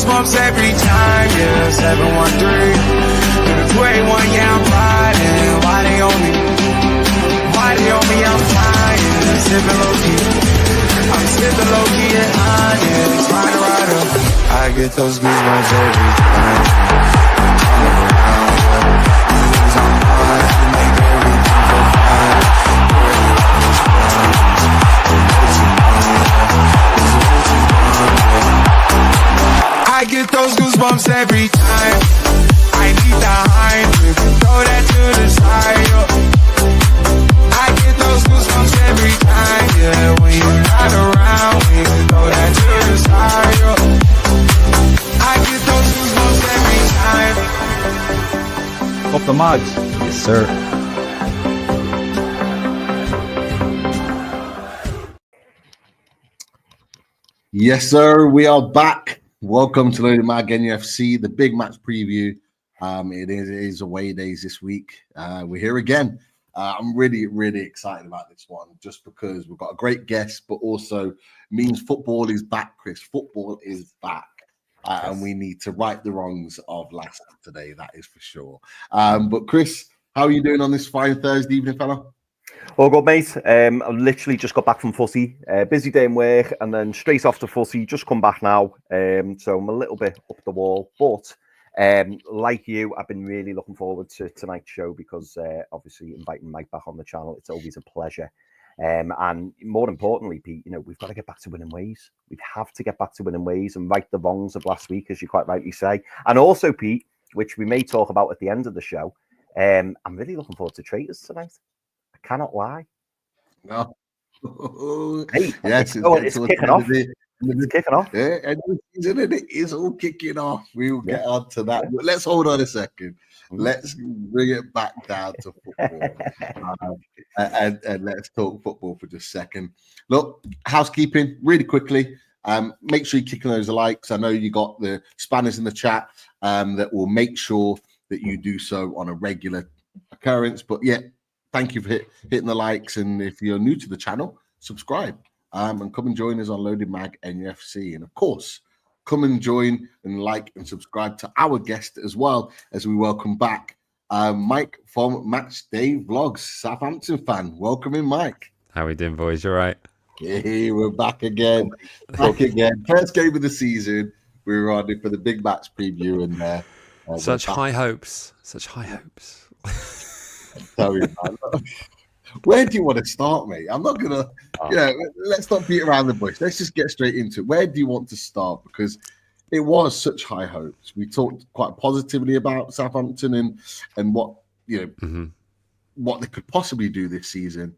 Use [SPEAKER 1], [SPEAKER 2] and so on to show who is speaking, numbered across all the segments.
[SPEAKER 1] goosebumps every time, yeah, 713. To the 281, yeah, I'm riding. Why they on me? Why they on me? I'm flying, sipping low key. I'm sipping low key and honest, rider. I get those goosebumps every time. I get those goosebumps every time. I need the Heimlich, throw that to the side. I get those goosebumps every time, yeah. When you're not around, we can throw that to the side. I get those goosebumps every time.
[SPEAKER 2] Up the mags.
[SPEAKER 3] Yes, sir.
[SPEAKER 4] Yes, sir. We are back. Welcome to Loaded Mag NUFC, the big match preview. It is away days this week. We're here again. I'm really excited about this one, just because we've got a great guest, but also means football is back, Chris. Football is back. And we need to right the wrongs of last Saturday, that is for sure. But Chris, how are you doing on this fine Thursday evening, fella?
[SPEAKER 3] All good, mate. I literally just got back from footy. Busy day in work, and then straight off to footy. Just come back now. So I'm a little bit up the wall. But like you, I've been really looking forward to tonight's show because obviously inviting Mike back on the channel, it's always a pleasure. And more importantly, Pete, you know, we've got to get back to winning ways. We have to get back to winning ways and right the wrongs of last week, as you quite rightly say. And also, Pete, which we may talk about at the end of the show, I'm really looking forward to Traitors tonight. Cannot lie.
[SPEAKER 4] No.
[SPEAKER 3] Hey,
[SPEAKER 4] yes,
[SPEAKER 3] it's kicking off. It's kicking off.
[SPEAKER 4] Yeah, and it is all kicking off. We will get on to that. But let's hold on a second. Let's bring it back down to football. And let's talk football for just a second. Look, housekeeping, really quickly. Make sure you're kicking those likes. I know you got the spanners in the chat that will make sure that you do so on a regular occurrence. But yeah, thank you for hitting the likes, and if you're new to the channel, subscribe and come and join us on Loaded Mag NUFC. And of course, come and join and like and subscribe to our guest as well as we welcome back Mike from Match Day Vlogs, Southampton fan. Welcome in, Mike.
[SPEAKER 5] How we doing, boys? You all right?
[SPEAKER 4] Hey, we're back again. Back again. First game of the season. We were on it for the big match preview, and
[SPEAKER 5] such high hopes. Such high hopes.
[SPEAKER 4] Tell you, man. Where do you want to start, mate? I'm not gonna. Let's not beat around the bush. Let's just get straight into it. Where do you want to start? Because it was such high hopes. We talked quite positively about Southampton and what what they could possibly do this season.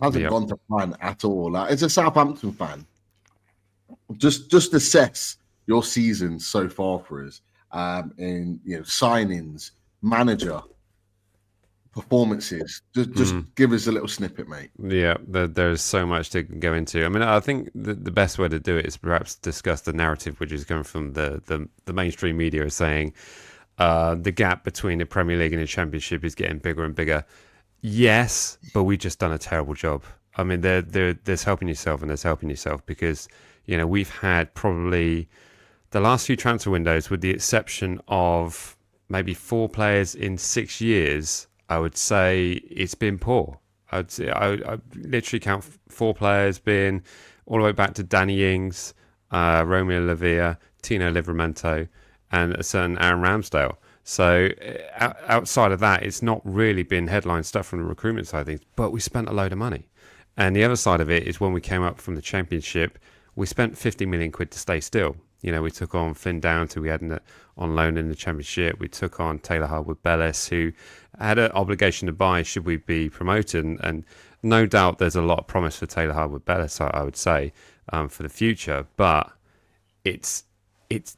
[SPEAKER 4] Hasn't gone to plan at all. As a Southampton fan, just assess your season so far for us. In signings, manager, performances. Just give us a little snippet, mate.
[SPEAKER 5] Yeah, there's so much to go into. I mean, I think the best way to do it is perhaps discuss the narrative, which is coming from the mainstream media, is saying the gap between the Premier League and the Championship is getting bigger and bigger. Yes, but we've just done a terrible job. I mean, there's helping yourself and there's helping yourself, because we've had probably the last few transfer windows, with the exception of maybe 4 players in 6 years, I would say it's been poor. I literally count 4 players being all the way back to Danny Ings, Romeo Lavia, Tino Livramento, and a certain Aaron Ramsdale. So outside of that, it's not really been headline stuff from the recruitment side of things, but we spent a load of money. And the other side of it is when we came up from the Championship, we spent 50 million quid to stay still. We took on Finn Downs, who we had on loan in the Championship. We took on Taylor Harwood-Bellis, who had an obligation to buy should we be promoted. And no doubt there's a lot of promise for Taylor Harwood-Bellis, I would say, for the future. But it's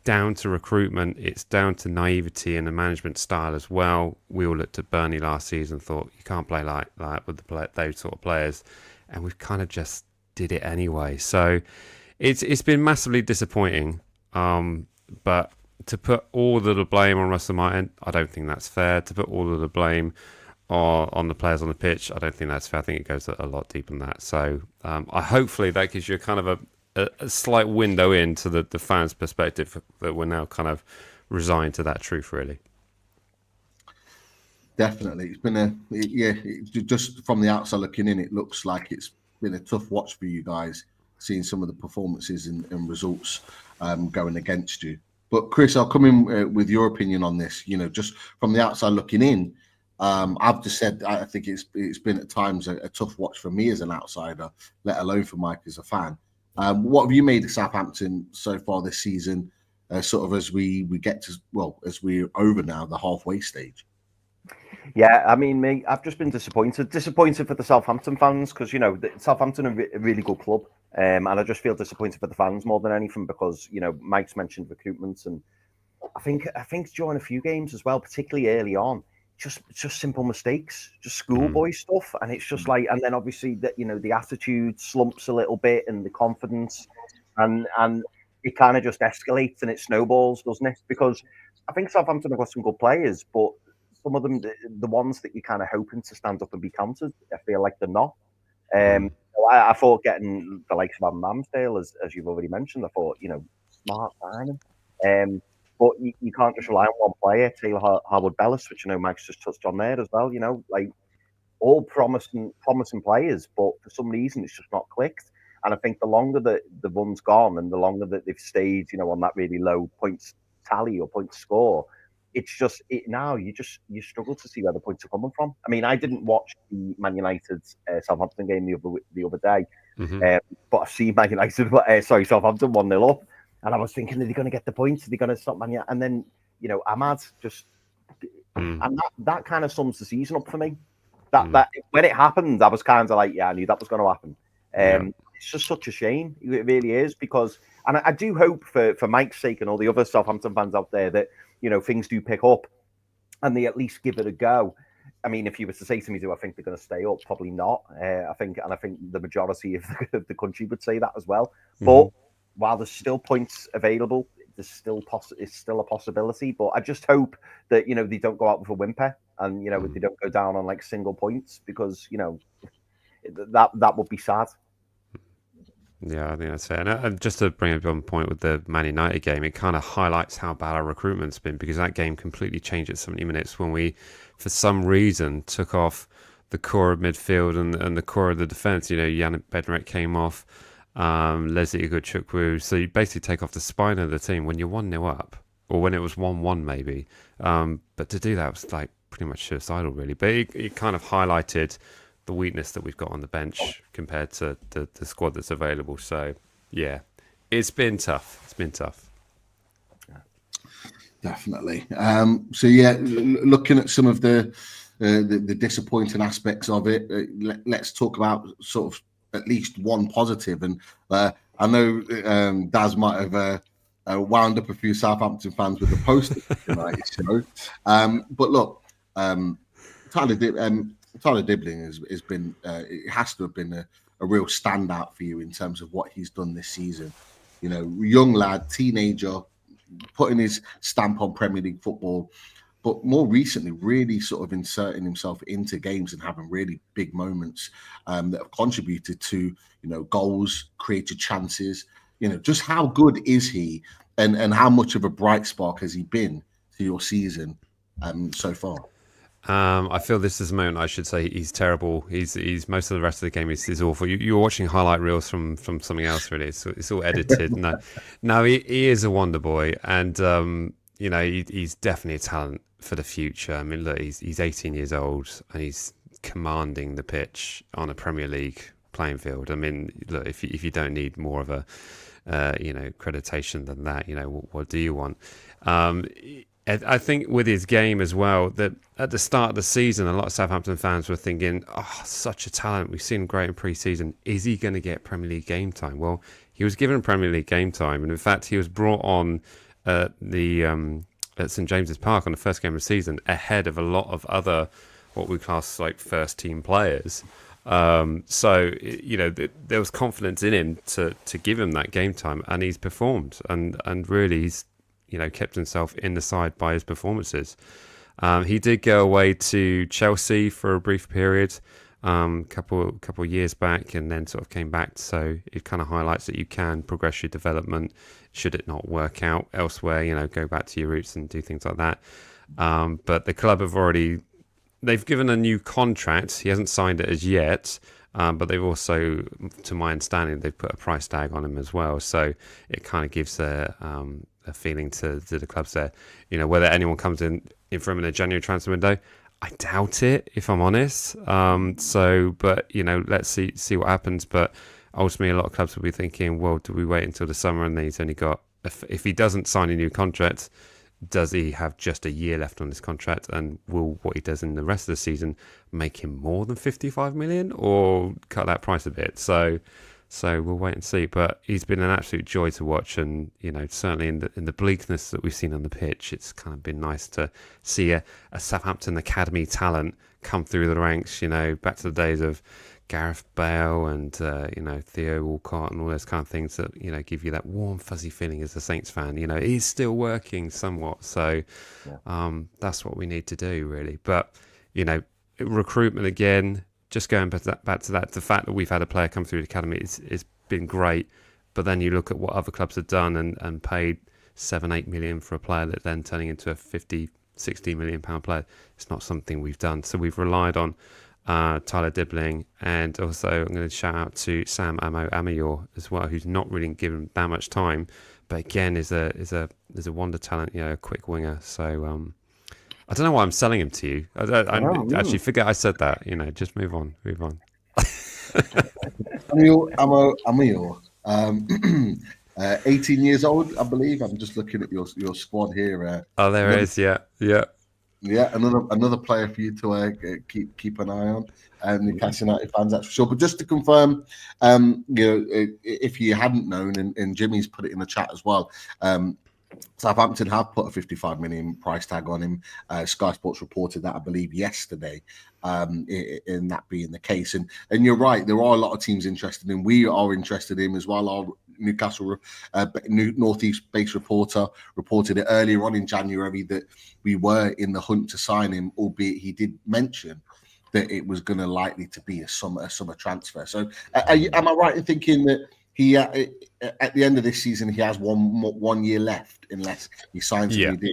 [SPEAKER 5] down to recruitment. It's down to naivety and the management style as well. We all looked at Burnley last season and thought, you can't play like that with those sort of players. And we've kind of just did it anyway. So it's been massively disappointing. But to put all of the blame on Russell Martin, I don't think that's fair. To put all of the blame on the players on the pitch, I don't think that's fair. I think it goes a lot deeper than that. So hopefully that gives you a kind of a slight window into the fans' perspective that we're now kind of resigned to that truth, really.
[SPEAKER 4] Definitely, it's been just from the outside looking in, it looks like it's been a tough watch for you guys, seeing some of the performances and results going against you. But Chris, I'll come in with your opinion on this. Just from the outside looking in, I've just said I think it's been at times a tough watch for me as an outsider, let alone for Mike as a fan. What have you made of Southampton so far this season? Sort of as we get to as we're over now the halfway stage.
[SPEAKER 3] Yeah, I mean, I've just been disappointed for the Southampton fans because Southampton are a really good club, and I just feel disappointed for the fans more than anything because Mike's mentioned recruitment, and I think during a few games as well, particularly early on, just simple mistakes, just schoolboy stuff, and it's just like, and then obviously that the attitude slumps a little bit and the confidence, and it kind of just escalates and it snowballs, doesn't it? Because I think Southampton have got some good players, but some of them, the ones that you're kind of hoping to stand up and be counted, I feel like they're not. I thought getting the likes of Ramsdale, as you've already mentioned, I thought, smart signing. But you can't just rely on one player, Taylor Harwood-Bellis, which Mike's just touched on there as well. Like all promising players, but for some reason it's just not clicked. And I think the longer that the run's gone and the longer that they've stayed, on that really low points tally or points score, it's just now you struggle to see where the points are coming from. I mean, I didn't watch the Man United Southampton game the other day, but I've seen Man United Southampton 1-0 up, and I was thinking, are they going to get the points? Are they going to stop Man United? And then Ahmad just and that kind of sums the season up for me. That when it happened, I was kind of like, yeah, I knew that was going to happen. It's just such a shame. It really is because, and I do hope for Mike's sake and all the other Southampton fans out there that things do pick up and they at least give it a go. I mean, if you were to say to me, do I think they're going to stay up? Probably not. I think the majority of the country would say that as well. But while there's still points available, it's still a possibility. But I just hope that they don't go out with a whimper and they don't go down on like single points because that would be sad.
[SPEAKER 5] Yeah, I think that's fair. And just to bring up on point with the Man United game, it kind of highlights how bad our recruitment's been because that game completely changed at 70 minutes when we, for some reason, took off the core of midfield and the core of the defence. Yannick Bednarek came off, Leslie Igochukwu. So you basically take off the spine of the team when you're 1-0 up, or when it was 1-1 maybe. But to do that was like pretty much suicidal, really. But it kind of highlighted the weakness that we've got on the bench compared to the squad that's available. So yeah, it's been tough.
[SPEAKER 4] Definitely. So yeah, looking at some of the disappointing aspects of it, let's talk about sort of at least one positive. And I know Daz might have wound up a few Southampton fans with the poster tonight. But look, Tyler Dibling has been, it has to have been a real standout for you in terms of what he's done this season. Young lad, teenager, putting his stamp on Premier League football, but more recently, really sort of inserting himself into games and having really big moments that have contributed to, goals, created chances. Just how good is he and how much of a bright spark has he been to your season so far?
[SPEAKER 5] I feel this is a moment I should say he's terrible. He's most of the rest of the game is awful. You're watching highlight reels from something else, really. It's all edited. No, he is a wonder boy, and he's definitely a talent for the future. I mean, look, he's 18 years old and he's commanding the pitch on a Premier League playing field. I mean, look, if you don't need more of a accreditation than that, what do you want? I think with his game as well, that at the start of the season, a lot of Southampton fans were thinking, oh, such a talent. We've seen him great in pre-season. Is he going to get Premier League game time? Well, he was given Premier League game time. And in fact, he was brought on at St James's Park on the first game of the season ahead of a lot of other, what we class like first team players. So, there was confidence in him to give him that game time, and he's performed. And really, he's kept himself in the side by his performances. He did go away to Chelsea for a brief period, couple of years back, and then sort of came back. So it kind of highlights that you can progress your development should it not work out elsewhere. Go back to your roots and do things like that. But the club they've given a new contract. He hasn't signed it as yet. But they've also, to my understanding, they've put a price tag on him as well. So it kind of gives a feeling to the clubs there. Whether anyone comes in for him in a January transfer window, I doubt it, if I'm honest. But let's see what happens. But ultimately, a lot of clubs will be thinking, well, do we wait until the summer? And then he's only got, if he doesn't sign a new contract, does he have just a year left on his contract, and will what he does in the rest of the season make him more than 55 million, or cut that price a bit? So we'll wait and see. But he's been an absolute joy to watch, and certainly in the bleakness that we've seen on the pitch, it's kind of been nice to see a Southampton academy talent come through the ranks. Back to the days of Gareth Bale and Theo Walcott and all those kind of things that give you that warm fuzzy feeling as a Saints fan. He's still working somewhat, so that's what we need to do really. But recruitment again, just going back to that, the fact that we've had a player come through the academy it's been great. But then you look at what other clubs have done and paid 7-8 million for a player that then turning into a 50-60 million pound player. It's not something we've done, so we've relied on Tyler Dibling, and also I'm going to shout out to Sam Amayor as well, who's not really given that much time, but again is a wonder talent, a quick winger. So I don't know why I'm selling him to you. I actually forget I said that. Just move on.
[SPEAKER 4] Amayor, 18 years old, I believe. I'm just looking at your squad here.
[SPEAKER 5] There it is. Yeah.
[SPEAKER 4] Yeah, another player for you to keep an eye on, Newcastle United fans, that's for sure. But just to confirm, if you hadn't known, and Jimmy's put it in the chat as well, Southampton have put a 55 million price tag on him. Sky Sports reported that, I believe, yesterday. In that being the case, and you're right, there are a lot of teams interested in. We are interested in him as well. Our Newcastle Northeast-based reporter reported it earlier on in January that we were in the hunt to sign him, albeit he did mention that it was going to likely to be a summer transfer. So, am I right in thinking that he at the end of this season he has one year left unless he signs a new deal?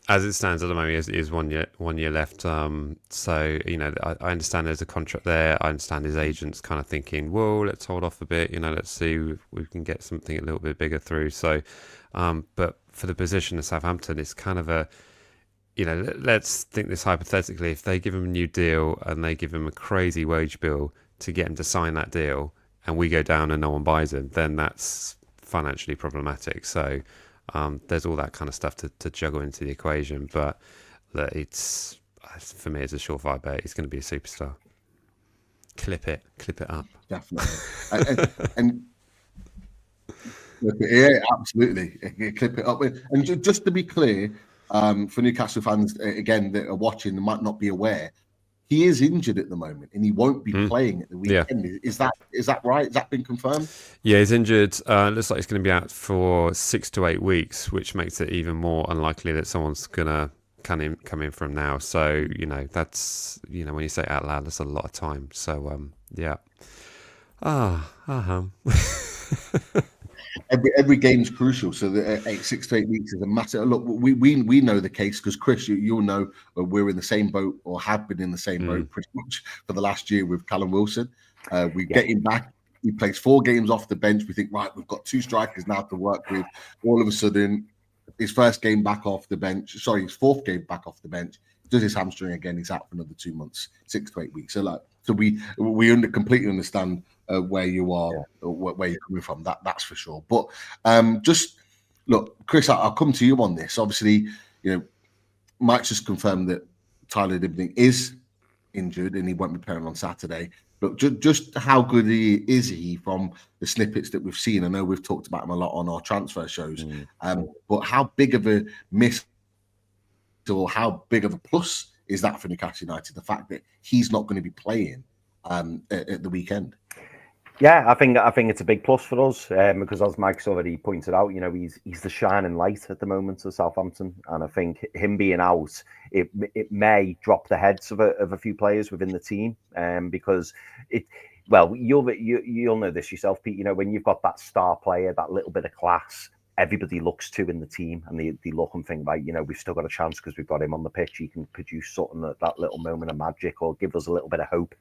[SPEAKER 5] As it stands at the moment, is 1 year left. So I understand there's a contract there. I understand his agent's kind of thinking, "Whoa, let's hold off a bit. Let's see if we can get something a little bit bigger through." So, but for the position of Southampton, it's kind of a, let's think this hypothetically. If they give him a new deal and they give him a crazy wage bill to get him to sign that deal, and we go down and no one buys him, then that's financially problematic. So. There's all that kind of stuff to juggle into the equation, but it's, for me, it's a surefire bet. He's going to be a superstar. Clip it up.
[SPEAKER 4] Definitely. and yeah, absolutely. Clip it up. And just to be clear, for Newcastle fans again that are watching and might not be aware, he is injured at the moment, and he won't be playing at the weekend. Yeah. Is that right? Has that been confirmed?
[SPEAKER 5] Yeah, he's injured. Looks like he's going to be out for 6 to 8 weeks, which makes it even more unlikely that someone's going to come in from now. So that's when you say it out loud, that's a lot of time. So yeah.
[SPEAKER 4] Every game's crucial, so the 6 to 8 weeks is a matter. Look, we know the case because Chris, you'll know we're in the same boat or have been in the same boat pretty much for the last year with Callum Wilson. We get him back. He plays 4 games off the bench. We think, right, we've got 2 strikers now to work with. All of a sudden, his first game back off the bench. Sorry, his 4th game back off the bench. Does his hamstring again? He's out for another 2 months, 6 to 8 weeks. So we completely understand where you are, where you're coming from. That's for sure. But just look, Chris, I'll come to you on this. Obviously, Mike's just confirmed that Tyler Dibling is injured and he won't be playing on Saturday. Look, just how good is he from the snippets that we've seen? I know we've talked about him a lot on our transfer shows, but how big of a miss or how big of a plus is that for Newcastle United? The fact that he's not going to be playing at the weekend.
[SPEAKER 3] Yeah, I think it's a big plus for us because, as Mike's already pointed out, he's the shining light at the moment of Southampton, and I think him being out, it may drop the heads of a few players within the team, because it. Well, you'll know this yourself, Pete. When you've got that star player, that little bit of class, everybody looks to in the team, and they look and think, right, we've still got a chance because we've got him on the pitch. He can produce something at that little moment of magic, or give us a little bit of hope.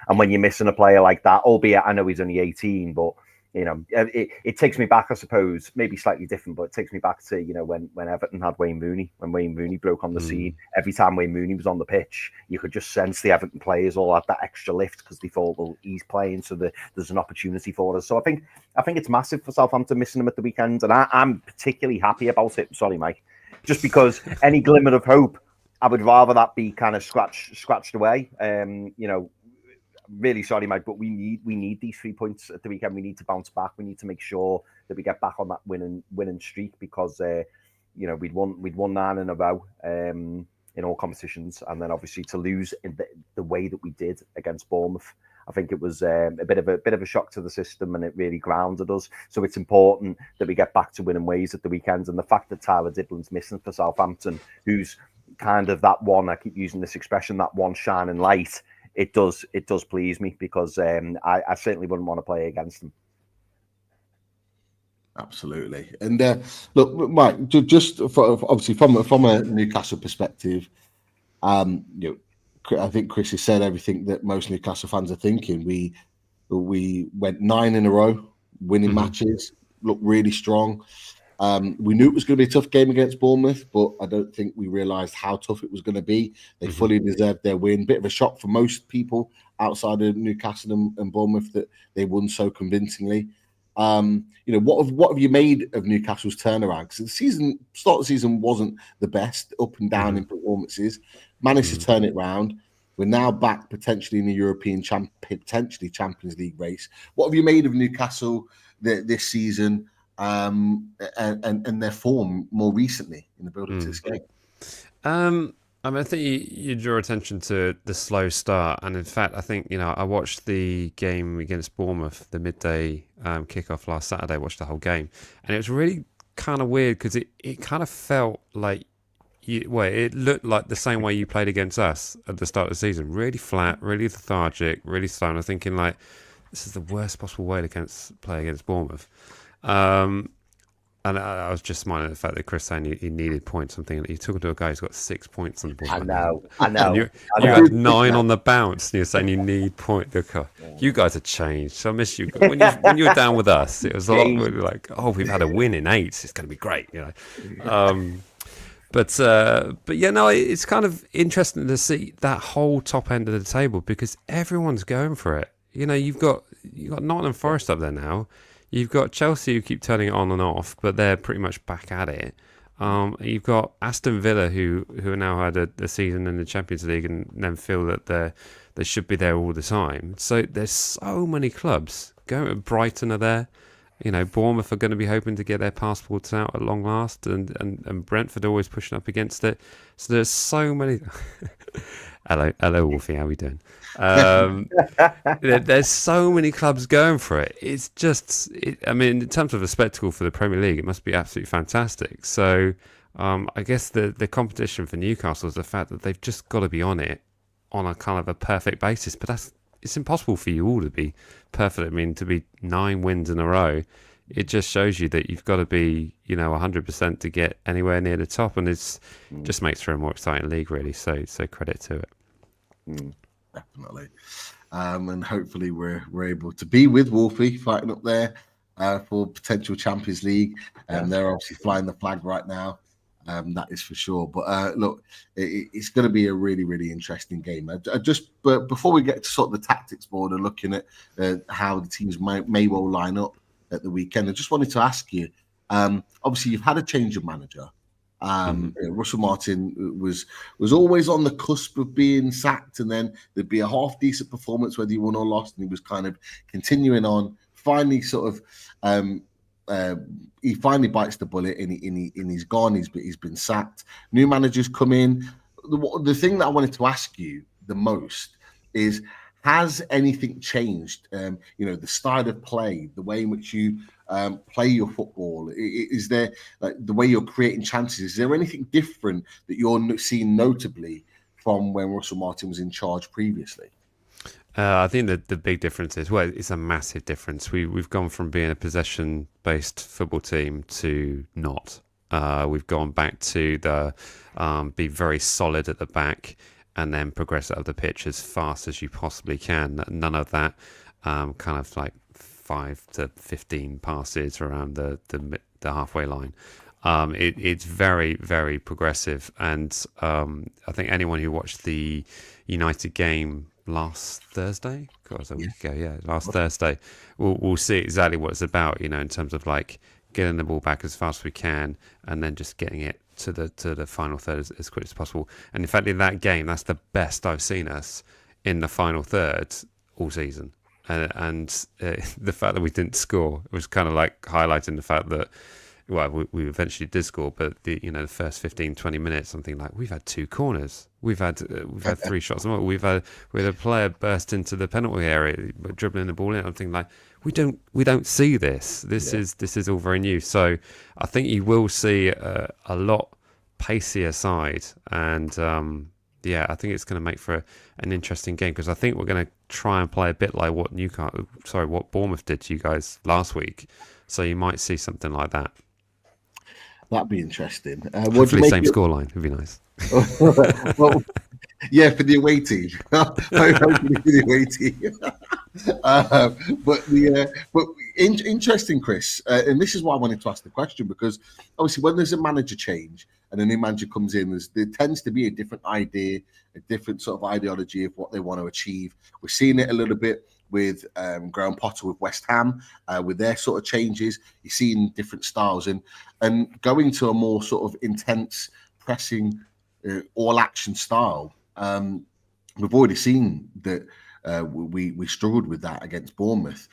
[SPEAKER 3] And when you're missing a player like that, albeit I know he's only 18, but it takes me back, I suppose, maybe slightly different, but it takes me back to when Everton had Wayne Rooney. When Wayne Rooney broke on the scene, every time Wayne Rooney was on the pitch, you could just sense the Everton players all had that extra lift because they thought, well, he's playing, so there's an opportunity for us. So I think it's massive for Southampton missing him at the weekend, and I'm particularly happy about it. Sorry, Mike, just because any glimmer of hope, I would rather that be kind of scratched away. Really sorry, Mike, but we need these 3 points at the weekend. We need to bounce back. We need to make sure that we get back on that winning streak because we'd won 9 in a row in all competitions, and then obviously to lose in the way that we did against Bournemouth, I think it was a bit of a shock to the system, and it really grounded us. So it's important that we get back to winning ways at the weekend, and the fact that Tyler Dibling's missing for Southampton, who's kind of that one, I keep using this expression, that one shining light. It does please me because I certainly wouldn't want to play against them.
[SPEAKER 4] Absolutely. And look, Mike, just obviously from a Newcastle perspective, I think Chris has said everything that most Newcastle fans are thinking. We went 9 in a row, winning matches, looked really strong. We knew it was going to be a tough game against Bournemouth, but I don't think we realised how tough it was going to be. They fully deserved their win. Bit of a shock for most people outside of Newcastle and Bournemouth that they won so convincingly. What have you made of Newcastle's turnaround? Because the start of the season wasn't the best, up and down in performances. Managed to turn it round. We're now back potentially in the European potentially Champions League race. What have you made of Newcastle this season? And their form more recently in the build-up to this game.
[SPEAKER 5] I think you draw attention to the slow start, and in fact, I think I watched the game against Bournemouth, the midday kickoff last Saturday. I watched the whole game, and it was really kind of weird because it kind of felt like it looked like the same way you played against us at the start of the season. Really flat, really lethargic, really slow. And I'm thinking this is the worst possible way to play against Bournemouth. And I was just smiling at the fact that Chris saying he needed points. I'm thinking, you're talking to a guy who's got 6 points on the board.
[SPEAKER 3] I know.
[SPEAKER 5] You had 9 on the bounce, and you're saying you need points. You guys have changed. So I miss you. When you were down with us, it was a lot like, we've had a win in 8. It's going to be great, But it's kind of interesting to see that whole top end of the table because everyone's going for it. You've got Nottingham Forest up there now. You've got Chelsea who keep turning it on and off, but they're pretty much back at it. You've got Aston Villa who now had a season in the Champions League and then feel that they should be there all the time. So there's so many clubs going. Brighton are there. Bournemouth are going to be hoping to get their passports out at long last, and Brentford are always pushing up against it. So there's so many. Hello, Wolfie. How are we doing? There's so many clubs going for it. It's just, in terms of a spectacle for the Premier League, it must be absolutely fantastic. So I guess the competition for Newcastle is the fact that they've just got to be on it on a kind of a perfect basis. But it's impossible for you all to be perfect. To be 9 wins in a row, it just shows you that you've got to be 100% to get anywhere near the top, and just makes for a more exciting league, really. So credit to it.
[SPEAKER 4] Definitely. And hopefully we're able to be with Wolfie fighting up there for potential Champions League. They're obviously flying the flag right now. That is for sure. But look, it's going to be a really, really interesting game. But before we get to sort of the tactics board and looking at how the teams may well line up at the weekend, I just wanted to ask you, obviously you've had a change of manager. Russell Martin was always on the cusp of being sacked, and then there'd be a half decent performance whether he won or lost, and he was kind of continuing on. Finally, sort of, he finally bites the bullet, and he's gone. He's been sacked. New managers come in. The thing that I wanted to ask you the most is Has anything changed? The style of play, the way in which you play your football. Is there the way you're creating chances? Is there anything different that you're seeing notably from when Russell Martin was in charge previously?
[SPEAKER 5] I think that the big difference is, well, it's a massive difference. We've gone from being a possession-based football team to not. We've gone back to the be very solid at the back and then progress up the pitch as fast as you possibly can. None of that kind of like 5 to 15 passes around the halfway line. It's very, very progressive, and I think anyone who watched the United game last Thursday, God, it was a week ago, last Thursday, we'll see exactly what it's about, in terms of like getting the ball back as fast as we can and then just getting it to the final third as quick as possible. And in fact, in that game, that's the best I've seen us in the final third all season. And the fact that we didn't score was kind of like highlighting the fact that, well, we eventually did score, but the first 15, 20 minutes, something like, we've had 2 corners, we've had 3 shots, we've had a player burst into the penalty area, dribbling the ball in. I'm thinking like, we don't see this. This is all very new. So I think you will see a lot pacier side, and I think it's going to make for an interesting game, because I think we're going to try and play a bit like what Bournemouth did to you guys last week. So you might see something like that.
[SPEAKER 4] That'd be interesting.
[SPEAKER 5] Hopefully, same scoreline would be nice.
[SPEAKER 4] Well, yeah, for the away team. Hopefully for the away team. But interesting, Chris. And this is why I wanted to ask the question, because obviously when there's a manager change and a new manager comes in, there tends to be a different idea, a different sort of ideology of what they want to achieve. We're seeing it a little bit with Graham Potter with West Ham, with their sort of changes. You're seeing different styles and going to a more sort of intense, pressing, all-action style. We've already seen that we struggled with that against Bournemouth.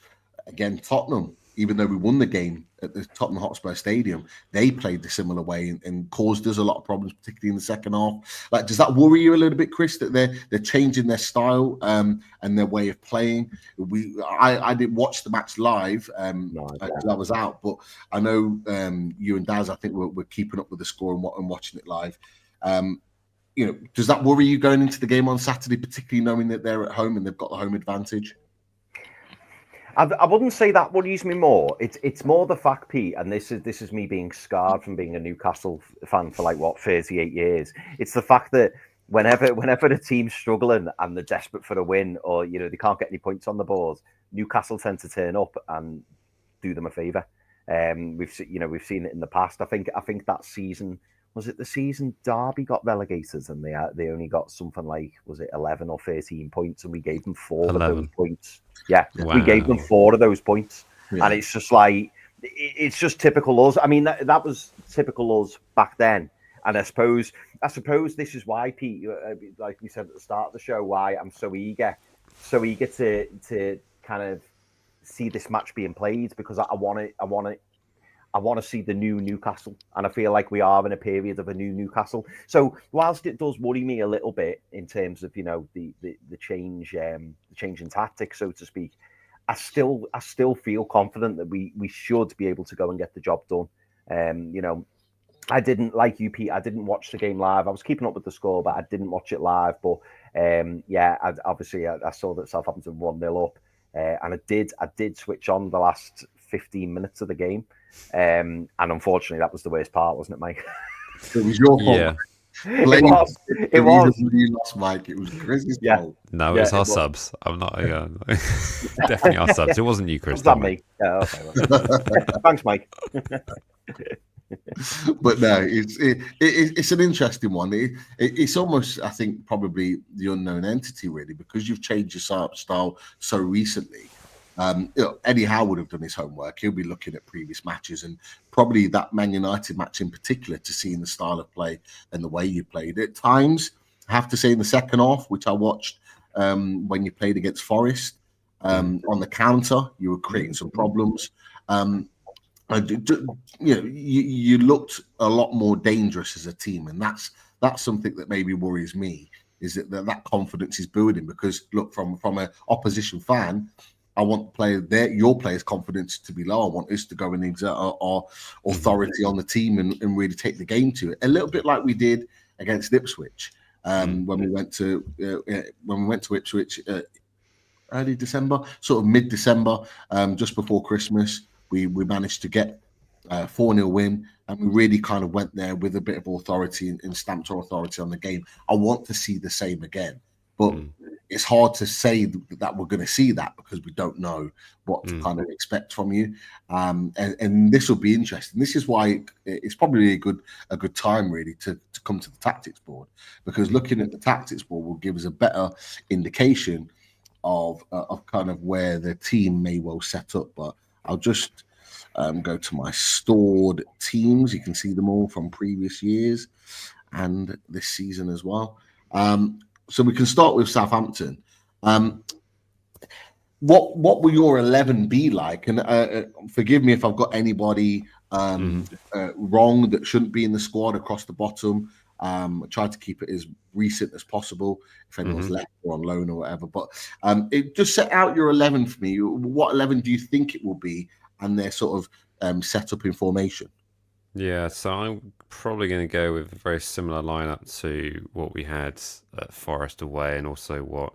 [SPEAKER 4] Again, Tottenham, even though we won the game at the Tottenham Hotspur Stadium, they played the similar way and caused us a lot of problems, particularly in the second half. Like, does that worry you a little bit, Chris, that they're changing their style and their way of playing? I didn't watch the match live because I was out, but I know you and Daz, I think, we're keeping up with the score and watching it live. Does that worry you going into the game on Saturday, particularly knowing that they're at home and they've got the home advantage?
[SPEAKER 3] I wouldn't say that worries me more. It's more the fact, Pete, and this is me being scarred from being a Newcastle fan for 38 years. It's the fact that whenever the team's struggling and they're desperate for a win, or they can't get any points on the board, Newcastle tend to turn up and do them a favour. We've seen it in the past. I think that season. Was it the season Derby got relegated and they only got something like, was it 11 or 13 points, and we gave them 4 of those points. Yeah, wow. We gave them 4 of those points. Yeah. And it's just like, it's just typical us. I mean, that was typical us back then. And I suppose this is why, Pete, like we said at the start of the show, why I'm so eager to kind of see this match being played, because I want to see the new Newcastle, and I feel like we are in a period of a new Newcastle. So whilst it does worry me a little bit in terms of the change in tactics, so to speak, I still feel confident that we should be able to go and get the job done. I didn't, like you, Pete, I didn't watch the game live. I was keeping up with the score, but I didn't watch it live. But I saw that Southampton 1-0 up, and I did switch on the last 15 minutes of the game. And unfortunately, that was the worst part, wasn't it, Mike?
[SPEAKER 4] It was your fault. Yeah. It was. You lost, Mike. It was Chris's fault.
[SPEAKER 5] No, it was our subs. I'm not. Definitely our subs. It wasn't you, Chris.
[SPEAKER 3] Was that me? Yeah, okay. Thanks, Mike.
[SPEAKER 4] But no, it's an interesting one. It's almost, I think, probably the unknown entity, really, because you've changed your style so recently. Eddie Howe would have done his homework. He'll be looking at previous matches, and probably that Man United match in particular, to seeing the style of play and the way you played. At times, I have to say, in the second half, which I watched when you played against Forest, on the counter, you were creating some problems. You looked a lot more dangerous as a team, and that's something that maybe worries me. is that confidence is building. Because look, from an opposition fan, I want your players' confidence to be low. I want us to go and exert our authority on the team and really take the game to it. A little bit like we did against Ipswich when we went to Ipswich early December, sort of mid-December, just before Christmas. We managed to get 4-0 win, and we really kind of went there with a bit of authority and stamped our authority on the game. I want to see the same again, but it's hard to say that we're going to see that because we don't know what to kind of expect from you. And this will be interesting. This is why it's probably a good time really to come to the tactics board, because looking at the tactics board will give us a better indication of kind of where the team may well set up. But I'll just go to my stored teams. You can see them all from previous years and this season as well. So we can start with Southampton. What will your 11 be like? And forgive me if I've got anybody wrong that shouldn't be in the squad across the bottom. I tried to keep it as recent as possible if anyone's left or on loan or whatever. But just set out your 11 for me. What 11 do you think it will be, and their sort of set up in formation?
[SPEAKER 5] Yeah, so I'm probably going to go with a very similar lineup to what we had at Forest away, and also what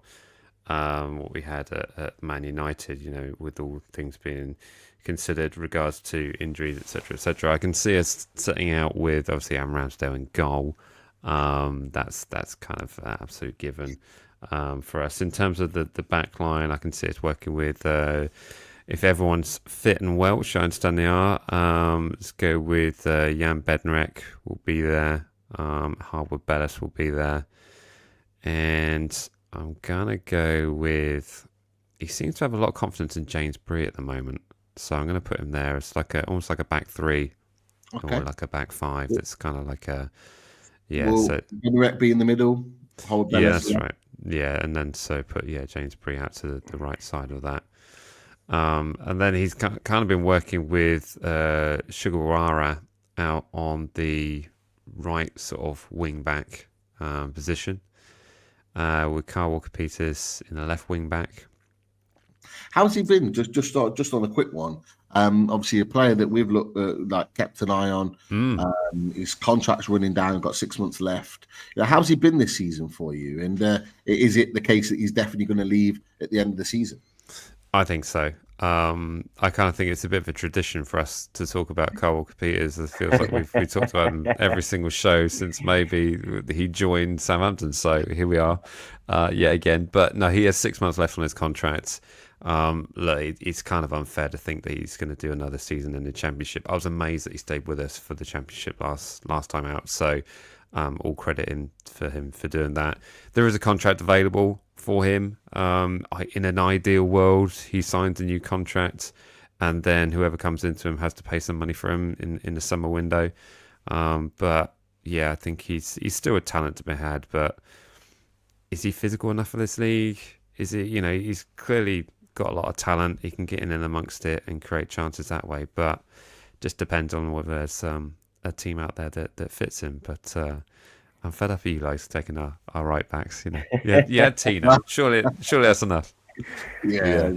[SPEAKER 5] we had at Man United. You know, with all things being considered, regards to injuries, etc., etc. I can see us setting out with obviously Ramsdale in goal. That's kind of an absolute given for us. In terms of the back line, I can see us working with. If everyone's fit and well, which I understand they are, let's go with Jan Bednarek will be there. Harwood Bellis will be there. And I'm going to go with... He seems to have a lot of confidence in James Bree at the moment. So I'm going to put him there. It's like almost like a back three, or like a back five. That's kind of like a... Yeah,
[SPEAKER 4] will
[SPEAKER 5] so...
[SPEAKER 4] Bednarek be in the middle?
[SPEAKER 5] Yeah, that's right. Yeah, and then so put James Bree out to the right side of that. And then he's kind of been working with Sugawara out on the right sort of wing back position, with Kyle Walker-Peters in the left wing back.
[SPEAKER 4] How's he been? Just on a quick one. Obviously, a player that we've kept an eye on. His contract's running down. Got 6 months left. How's he been this season for you? And is it the case that he's definitely going to leave at the end of the season?
[SPEAKER 5] I think so. I kind of think it's a bit of a tradition for us to talk about Kyle Walker-Peters. It feels like we talked about him every single show since maybe he joined Southampton. So here we are, yet again. But no, he has 6 months left on his contract. Look, it's kind of unfair to think that he's going to do another season in the Championship. I was amazed that he stayed with us for the Championship last time out. So all credit for him for doing that. There is a contract available for him. In an ideal world, he signs a new contract, and then whoever comes into him has to pay some money for him in the summer window. But yeah, I think he's still a talent to be had. But is he physical enough for this league? Is he? He's clearly got a lot of talent. He can get in and amongst it and create chances that way. But just depends on whether there's a team out there that fits him. But I'm fed up of you guys taking our right backs. Yeah, Tina. Surely that's enough.
[SPEAKER 4] Yeah.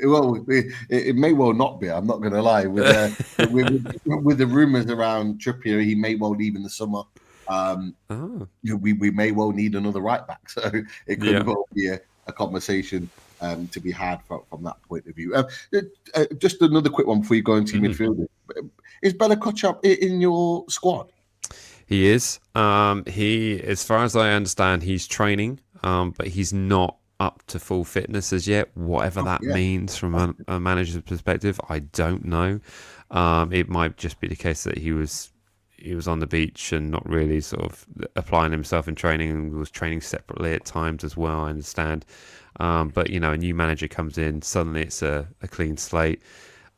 [SPEAKER 4] Well, it may well not be. I'm not going to lie. With the rumours around Trippier, he may well leave in the summer. We may well need another right back. So it could well be a conversation to be had from that point of view. Just another quick one before you go into midfield. Is Bella Kotchap in your squad?
[SPEAKER 5] He is. He, as far as I understand, he's training, but he's not up to full fitness as yet. Whatever that means from a manager's perspective, I don't know. It might just be the case that he was on the beach and not really sort of applying himself in training, and was training separately at times as well, I understand. But a new manager comes in, suddenly it's a clean slate.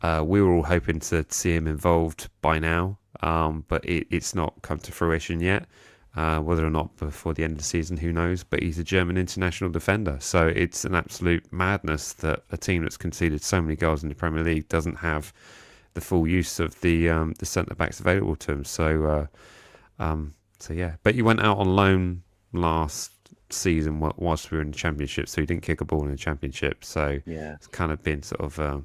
[SPEAKER 5] We were all hoping to see him involved by now, but it's not come to fruition yet. Whether or not before the end of the season, who knows? But he's a German international defender, so it's an absolute madness that a team that's conceded so many goals in the Premier League doesn't have the full use of the centre backs available to him. So yeah. But he went out on loan last season whilst we were in the Championship, so he didn't kick a ball in the Championship. So
[SPEAKER 3] Yeah.
[SPEAKER 5] it's kind of been sort of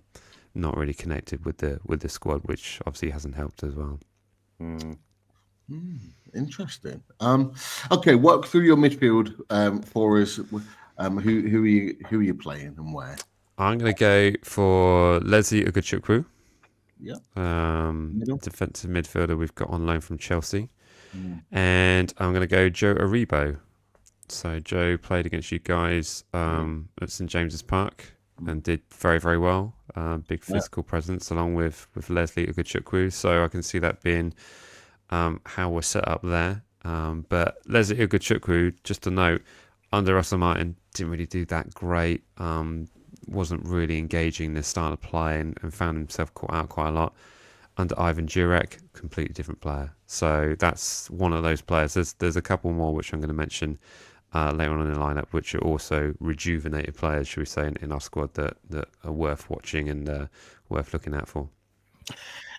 [SPEAKER 5] not really connected with the squad, which obviously hasn't helped as well.
[SPEAKER 4] Interesting. Okay, walk through your midfield for us. Who are you playing and where?
[SPEAKER 5] I'm going to go for Leslie Ugochukwu.
[SPEAKER 4] Yeah.
[SPEAKER 5] Defensive midfielder we've got on loan from Chelsea. And I'm going to go Joe Aribo. So Joe played against you guys at St James's Park and did very, very well. Big physical presence along with Leslie Ugochukwu. So I can see that being how we're set up there. But Leslie Ugochukwu, just to note, under Russell Martin, didn't really do that great. Wasn't really engaging in this style of play and found himself caught out quite a lot. Under Ivan Jurek, completely different player. So that's one of those players. There's a couple more which I'm going to mention later on in the lineup, which are also rejuvenated players, should we say, in our squad that are worth watching and worth looking out for.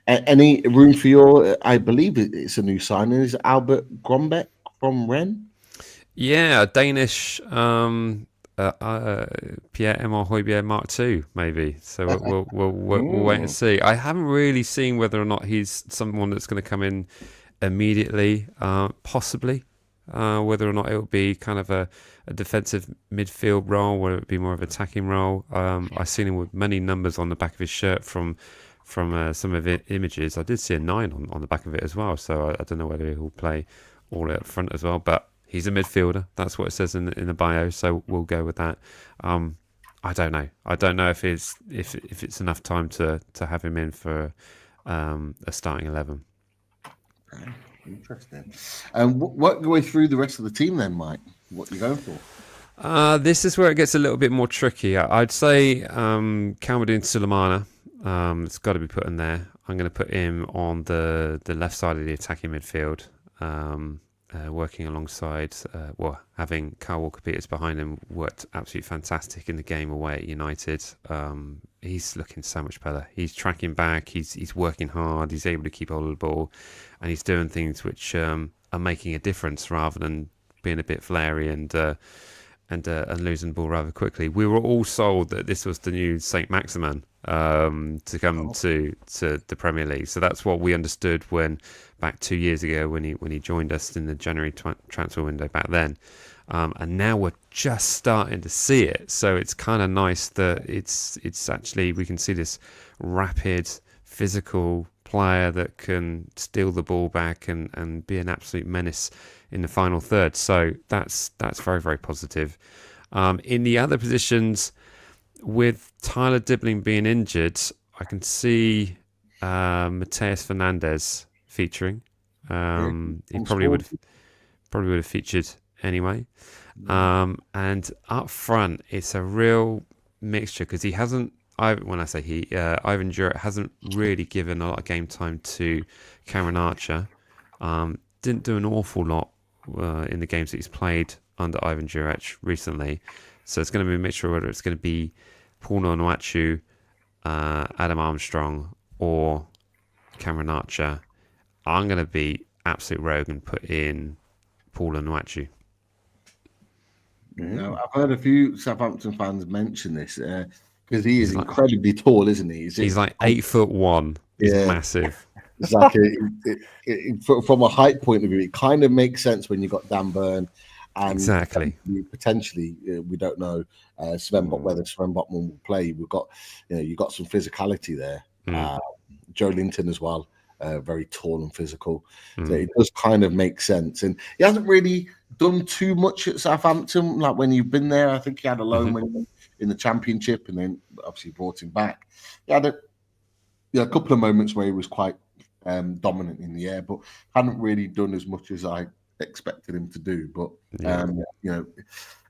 [SPEAKER 4] Any room for your? I believe it's a new signing. Is it Albert Grombeck from Rennes?
[SPEAKER 5] Yeah, a Danish Pierre-Emile Højbjerg Mark II, maybe. So we'll wait and see. I haven't really seen whether or not he's someone that's going to come in immediately, possibly. Whether or not it will be kind of a defensive midfield role, whether it be more of an attacking role. I've seen him with many numbers on the back of his shirt from some of the images. I did see a 9 on the back of it as well, so I don't know whether he'll play all up front as well, but he's a midfielder. That's what it says in the bio, so we'll go with that. I don't know. I don't know if it's enough time to have him in for a starting 11.
[SPEAKER 4] Interesting. And work your way through the rest of the team then, Mike. What are you going for?
[SPEAKER 5] This is where it gets a little bit more tricky. I'd say Kalmadine Sulemana. It's got to be put in there. I'm going to put him on the left side of the attacking midfield, working alongside, having Kyle Walker-Peters behind him worked absolutely fantastic in the game away at United. He's looking so much better. He's tracking back. He's working hard. He's able to keep hold of the ball, and he's doing things which are making a difference rather than being a bit flary and losing the ball rather quickly. We were all sold that this was the new Saint Maximin to come to the Premier League. So that's what we understood when back 2 years ago when he joined us in the January transfer window back then. And now we're just starting to see it. So it's kind of nice that it's actually, we can see this rapid, physical player that can steal the ball back and be an absolute menace in the final third. So that's very, very positive. In the other positions, with Tyler Dibling being injured, I can see Mateus Fernandes featuring. He probably would have featured anyway. And up front, it's a real mixture because he hasn't. When I say he, Ivan Jurek hasn't really given a lot of game time to Cameron Archer. Didn't do an awful lot in the games that he's played under Ivan Jurek recently. So it's going to be a mixture whether it's going to be Paul Onuachu, Adam Armstrong, or Cameron Archer. I'm going to be absolute rogue and put in Paul Onuachu.
[SPEAKER 4] No, I've heard a few Southampton fans mention this because he is incredibly tall, isn't he?
[SPEAKER 5] He's like 8'1". He's massive.
[SPEAKER 4] It's like from a height point of view, it kind of makes sense when you got Dan Burn and
[SPEAKER 5] exactly
[SPEAKER 4] potentially we don't know whether Sven Botman will play. We've got you got some physicality there. Joe Linton as well, very tall and physical. So it does kind of make sense. And he hasn't really done too much at Southampton. Like when you've been there, I think he had a loan when he was in the Championship, and then obviously brought him back. He had a couple of moments where he was quite dominant in the air, but hadn't really done as much as I expected him to do. But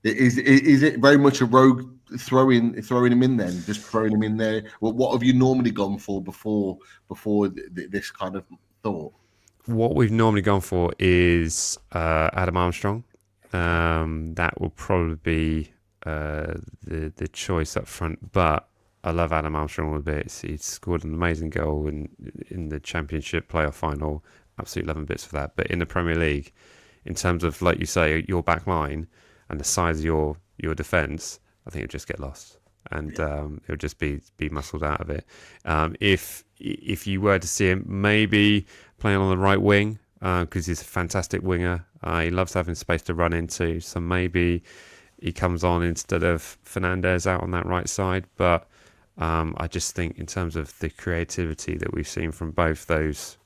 [SPEAKER 4] is it very much a rogue throwing him in then, just throwing him in there? Well, what have you normally gone for before this kind of thought?
[SPEAKER 5] What we've normally gone for is Adam Armstrong. That will probably be the choice up front, but I love Adam Armstrong a bit. He's scored an amazing goal in the Championship playoff final. Absolutely loving bits for that. But in the Premier League, in terms of, like you say, your back line, and the size of your defence, I think it'll just get lost, and it'll just be muscled out of it. If you were to see him maybe playing on the right wing, because he's a fantastic winger, he loves having space to run into, so maybe he comes on instead of Fernandes out on that right side. But I just think in terms of the creativity that we've seen from both those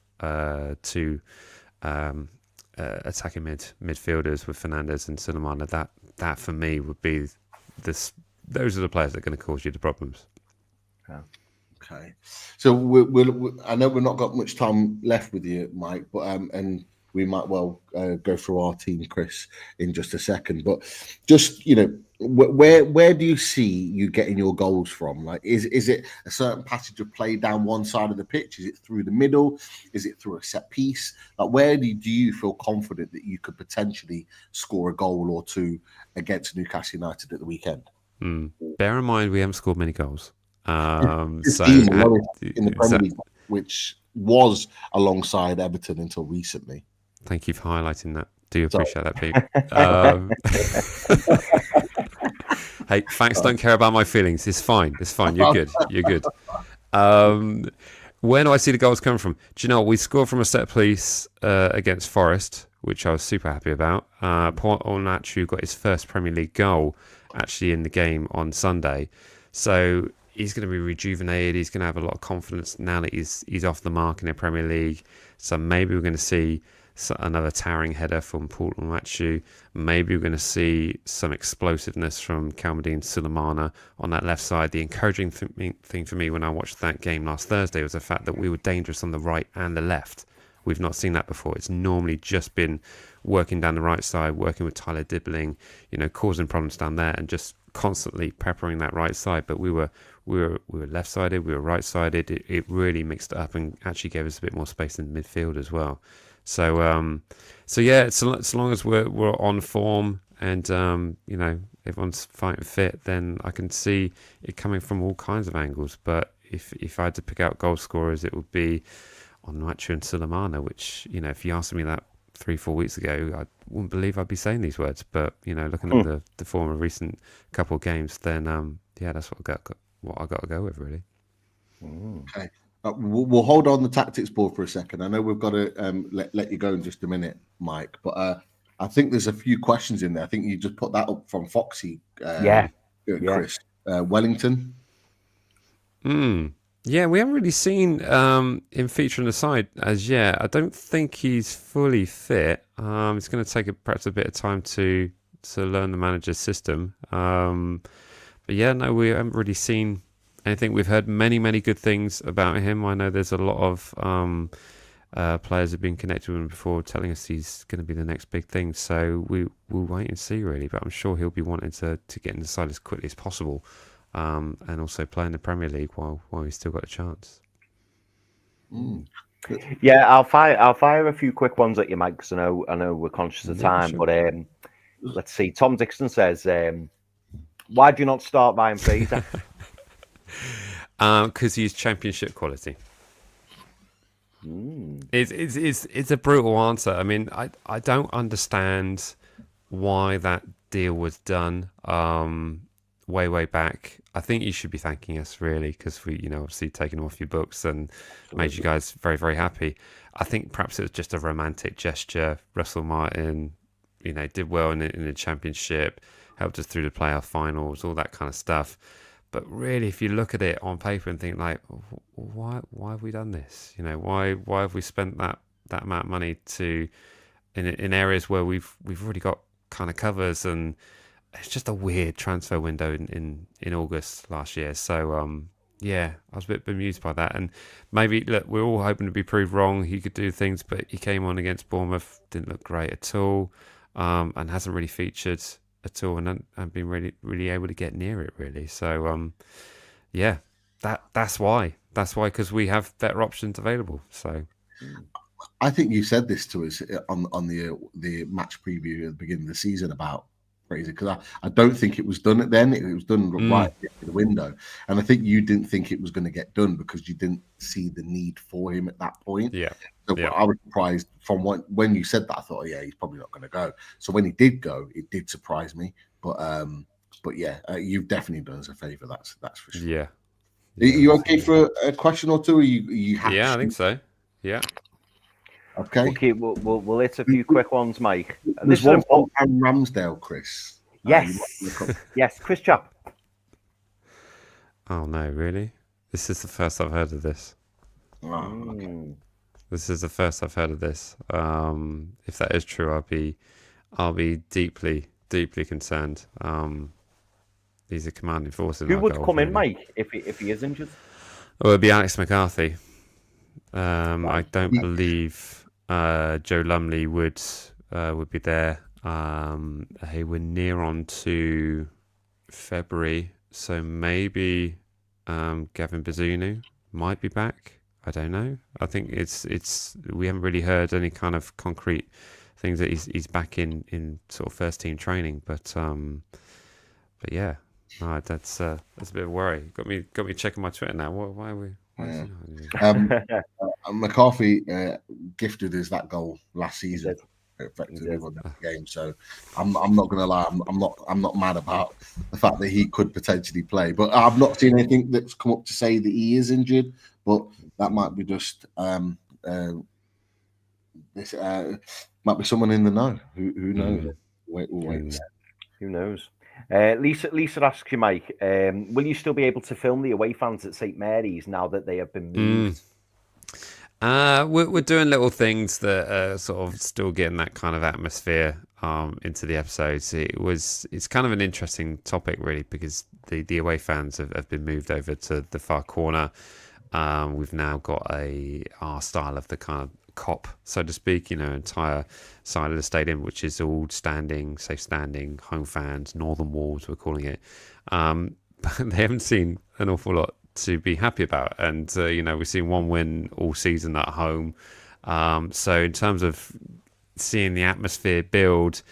[SPEAKER 5] two attacking midfielders with Fernandes and Sulemana, that for me would be this. Those are the players that are going to cause you the problems.
[SPEAKER 3] Yeah.
[SPEAKER 4] Okay, so I know we've not got much time left with you, Mike, but and we might well go through our team, Chris, in just a second. But just where do you see you getting your goals from? Like, is it a certain passage of play down one side of the pitch? Is it through the middle? Is it through a set piece? Like, where do you feel confident that you could potentially score a goal or two against Newcastle United at the weekend?
[SPEAKER 5] Bear in mind, we haven't scored many goals.
[SPEAKER 4] In the Premier League, which was alongside Everton until recently.
[SPEAKER 5] Thank you for highlighting that. Do appreciate that, Pete. Hey, facts don't care about my feelings. It's fine. You're good. Where do I see the goals coming from? Do you know what? We scored from a set piece against Forest, which I was super happy about. Paul Onachu got his first Premier League goal actually in the game on Sunday. So he's going to be rejuvenated. He's going to have a lot of confidence now that he's off the mark in the Premier League. So maybe we're going to see another towering header from Paul Onachu. Maybe we're going to see some explosiveness from Kalmadine Sulemana on that left side. The encouraging thing for me when I watched that game last Thursday was the fact that we were dangerous on the right and the left. We've not seen that before. It's normally just been working down the right side, working with Tyler Dibling, causing problems down there and just constantly peppering that right side. But we were left-sided, we were right-sided. It really mixed it up and actually gave us a bit more space in midfield as well. So yeah, so long as we're on form and everyone's fighting fit, then I can see it coming from all kinds of angles. But if I had to pick out goal scorers, it would be Onachu and Sulemana, which if you asked me that 3-4 weeks ago, I wouldn't believe I'd be saying these words. But looking at the form of recent couple of games, then that's what I got to go with, really.
[SPEAKER 4] Okay. We'll hold on the tactics board for a second. I know we've got to let you go in just a minute, Mike, but I think there's a few questions in there. I think you just put that up from Foxy, Chris. Wellington.
[SPEAKER 5] Yeah, we haven't really seen him feature on the side as yet. I don't think he's fully fit. It's going to take perhaps a bit of time to learn the manager's system. But yeah, no, we haven't really seen anything. We've heard many, many good things about him. I know there's a lot of players who've been connected with him before telling us he's going to be the next big thing. So we'll wait and see, really. But I'm sure he'll be wanting to get in the side as quickly as possible. And also play in the Premier League while he's still got a chance.
[SPEAKER 3] Yeah, I'll fire a few quick ones at you, Mike, because I know we're conscious of time. Sure. But let's see. Tom Dixon says, "Why do you not start Ryan Fraser?"
[SPEAKER 5] Because he's championship quality. It's a brutal answer. I mean, I don't understand why that deal was done. Way back. I think you should be thanking us, really, because we, obviously taken off your books and made you guys very, very happy. I think perhaps it was just a romantic gesture. Russell Martin, did well in the championship, helped us through the playoff finals, all that kind of stuff. But really, if you look at it on paper and think like, why have we done this? Why have we spent that amount of money in areas where we've already got kind of covers, and it's just a weird transfer window in August last year. So, I was a bit bemused by that. And maybe, look, we're all hoping to be proved wrong. He could do things, but he came on against Bournemouth, didn't look great at all, and hasn't really featured at all and been really, really able to get near it, really. So, that's why. That's why, because we have better options available. So,
[SPEAKER 4] I think you said this to us on the match preview at the beginning of the season about crazy because I don't think it was done then. It was done right at the window, and I think you didn't think it was going to get done because you didn't see the need for him at that point.
[SPEAKER 5] Yeah.
[SPEAKER 4] So I was surprised from when you said that. I thought, yeah, he's probably not going to go. So when he did go, it did surprise me. But yeah, you've definitely done us a favour. That's for sure.
[SPEAKER 5] Yeah.
[SPEAKER 4] Are you okay for a question or two? Are you happy?
[SPEAKER 5] Yeah, I think so. Yeah.
[SPEAKER 4] Okay.
[SPEAKER 3] We'll hit a few quick ones, Mike.
[SPEAKER 4] There's one from Ramsdale, Chris.
[SPEAKER 3] Yes, Chris Chap.
[SPEAKER 5] Oh no, really? This is the first I've heard of this.
[SPEAKER 4] Oh, okay.
[SPEAKER 5] This is the first I've heard of this. If that is true, I'll be deeply concerned. He's a commanding force in
[SPEAKER 3] Who
[SPEAKER 5] our
[SPEAKER 3] would
[SPEAKER 5] goals,
[SPEAKER 3] come in,
[SPEAKER 5] really.
[SPEAKER 3] Mike, if he is injured?
[SPEAKER 5] Well, it'd be Alex McCarthy. I don't believe Joe Lumley would be there. Hey, we're near on to February, so maybe Gavin Bazunu might be back. I don't know. I think it's we haven't really heard any kind of concrete things that he's back in sort of first team training, but yeah, no, that's a bit of a worry. Got me checking my Twitter now. Why are we?
[SPEAKER 4] McCarthy gifted us that goal last season, effectively won that game. So I'm not gonna lie, I'm not mad about the fact that he could potentially play. But I've not seen anything that's come up to say that he is injured. But that might be just this might be someone in the know. Who knows? We'll wait and see.
[SPEAKER 3] Who knows? Lisa asks you, Mike, will you still be able to film the away fans at St Mary's now that they have been moved?
[SPEAKER 5] We're doing little things that are sort of still getting that kind of atmosphere into the episodes. It's kind of an interesting topic, really, because the away fans have been moved over to the far corner. We've now got our style of the kind of cop, so to speak, entire side of the stadium, which is all standing home fans, northern walls, we're calling it. But they haven't seen an awful lot to be happy about, and we've seen one win all season at home. So in terms of seeing the atmosphere build,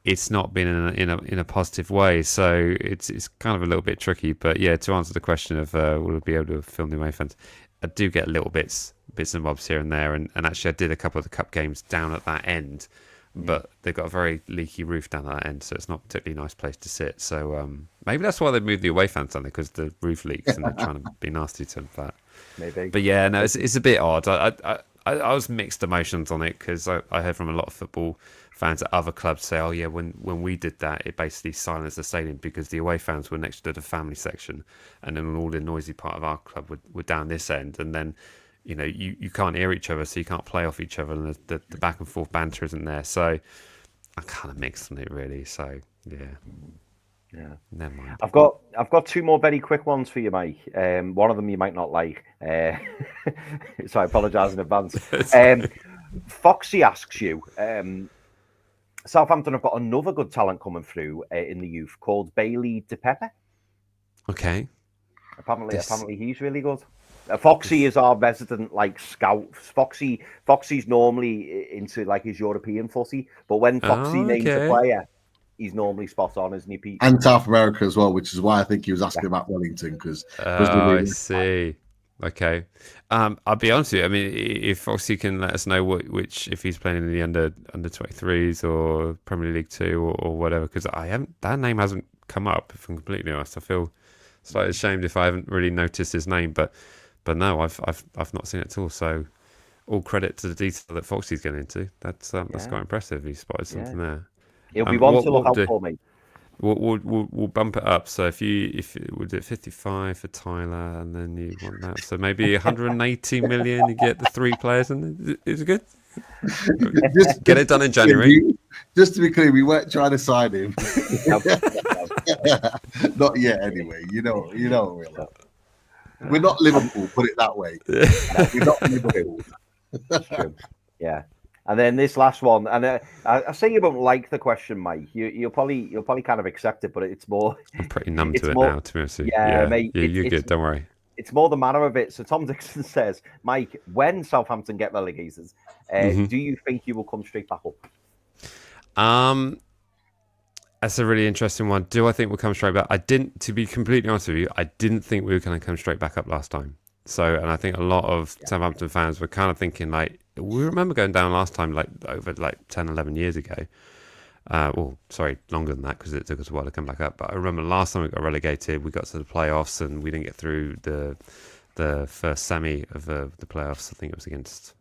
[SPEAKER 5] it's not been in a positive way. So it's kind of a little bit tricky. But yeah, to answer the question of will we be able to film the away fans, I do get little bits and bobs here and there, and actually I did a couple of the cup games down at that end, but they've got a very leaky roof down at that end, so it's not a particularly nice place to sit. So maybe that's why they moved the away fans down there, because the roof leaks and they're trying to be nasty to that.
[SPEAKER 3] Maybe.
[SPEAKER 5] But yeah, no, it's a bit odd. I was mixed emotions on it, because I heard from a lot of football fans at other clubs say, oh yeah, when we did that, it basically silenced the stadium because the away fans were next to the family section, and then all the noisy part of our club were down this end, and then you can't hear each other, so you can't play off each other, and the back and forth banter isn't there. So I kind of mixed on it, really. So yeah, never mind.
[SPEAKER 3] I've got two more very quick ones for you, Mike. One of them you might not like, so I apologise in advance. Foxy asks you, Southampton have got another good talent coming through in the youth called Bailey DePepe.
[SPEAKER 5] Okay.
[SPEAKER 3] Apparently he's really good. Foxy is our resident scout. Foxy's normally into his European footy, but when Foxy names a player, he's normally spot on, isn't he, Pete?
[SPEAKER 4] And South America as well, which is why I think he was asking about Wellington, because
[SPEAKER 5] I see. Okay. I'll be honest with you. I mean, if Foxy can let us know which if he's playing in the under 23s or Premier League 2 or whatever, because that name hasn't come up. If I'm completely honest, I feel slightly ashamed if I haven't really noticed his name, but no, I've not seen it at all. So all credit to the detail that Foxy's getting into. That's quite impressive. He spotted something there.
[SPEAKER 3] It'll be one to look out for, mate.
[SPEAKER 5] We'll bump it up. So if we'll do 55 for Tyler, and then you want that, so maybe 180 million. You get the 3 players, and is it good? Get it done in January.
[SPEAKER 4] Just to be clear, we weren't trying to sign him. Not yet, anyway. You know, we're not Liverpool. Put it that way. We're not Liverpool.
[SPEAKER 3] That's true. Yeah. And then this last one, and I say you won't like the question, Mike. You'll probably kind of accept it, but it's more.
[SPEAKER 5] I'm pretty numb to it now, to be honest.
[SPEAKER 3] Yeah, mate.
[SPEAKER 5] You're good. Don't worry.
[SPEAKER 3] It's more the manner of it. So Tom Dixon says, Mike, when Southampton get relegated, do you think you will come straight back up?
[SPEAKER 5] That's a really interesting one. Do I think we'll come straight back? To be completely honest with you, I didn't think we were going to come straight back up last time. So, and I think a lot of Southampton fans were kind of thinking like, we remember going down last time, like over like 10, 11 years ago. Longer than that because it took us a while to come back up. But I remember last time we got relegated, we got to the playoffs and we didn't get through the first semi of the playoffs. I think it was against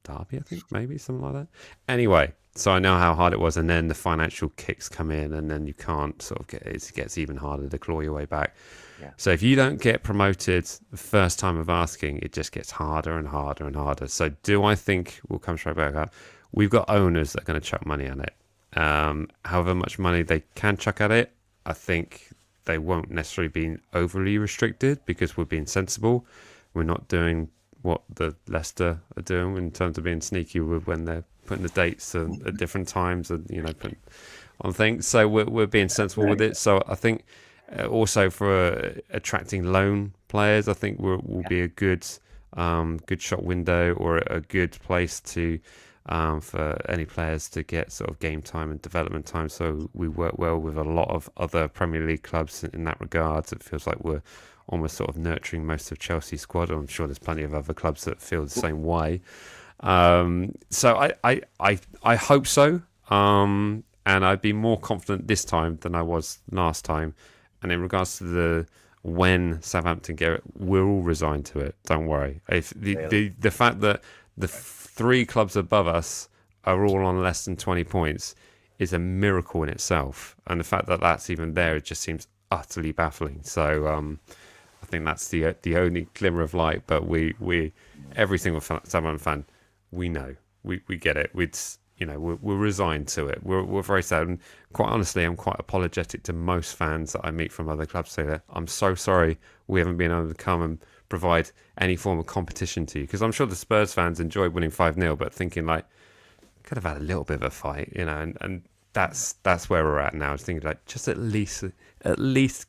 [SPEAKER 5] Derby, I think, maybe something like that. Anyway, so I know how hard it was, and then the financial kicks come in, and then you can't sort of it gets even harder to claw your way back. Yeah. So if you don't get promoted the first time of asking, it just gets harder and harder and harder. So do I think we'll come straight back up? We've got owners that are going to chuck money at it. However much money they can chuck at it, I think they won't necessarily be overly restricted because we're being sensible. We're not doing what the Leicester are doing in terms of being sneaky with when they're putting the dates at different times and putting on things. So we're being sensible with it. So I think also for attracting loan players, I think will be a good shop window or a good place to for any players to get sort of game time and development time. So we work well with a lot of other Premier League clubs in that regard. It feels like we're almost sort of nurturing most of Chelsea's squad. I'm sure there's plenty of other clubs that feel the same way. So I hope so. And I'd be more confident this time than I was last time. And in regards to the when Southampton get it, we're all resigned to it. Don't worry. If the fact that the three clubs above us are all on less than 20 points is a miracle in itself. And the fact that that's even there, it just seems utterly baffling. So I think that's the only glimmer of light. But we every single Southampton fan, we know, we get it. We're resigned to it. We're very sad. And quite honestly, I'm quite apologetic to most fans that I meet from other clubs. Say that I'm so sorry we haven't been able to come and provide any form of competition to you, because I'm sure the Spurs fans enjoyed winning 5-0, but thinking like could have had a little bit of a fight, and that's where we're at now. It's thinking like just at least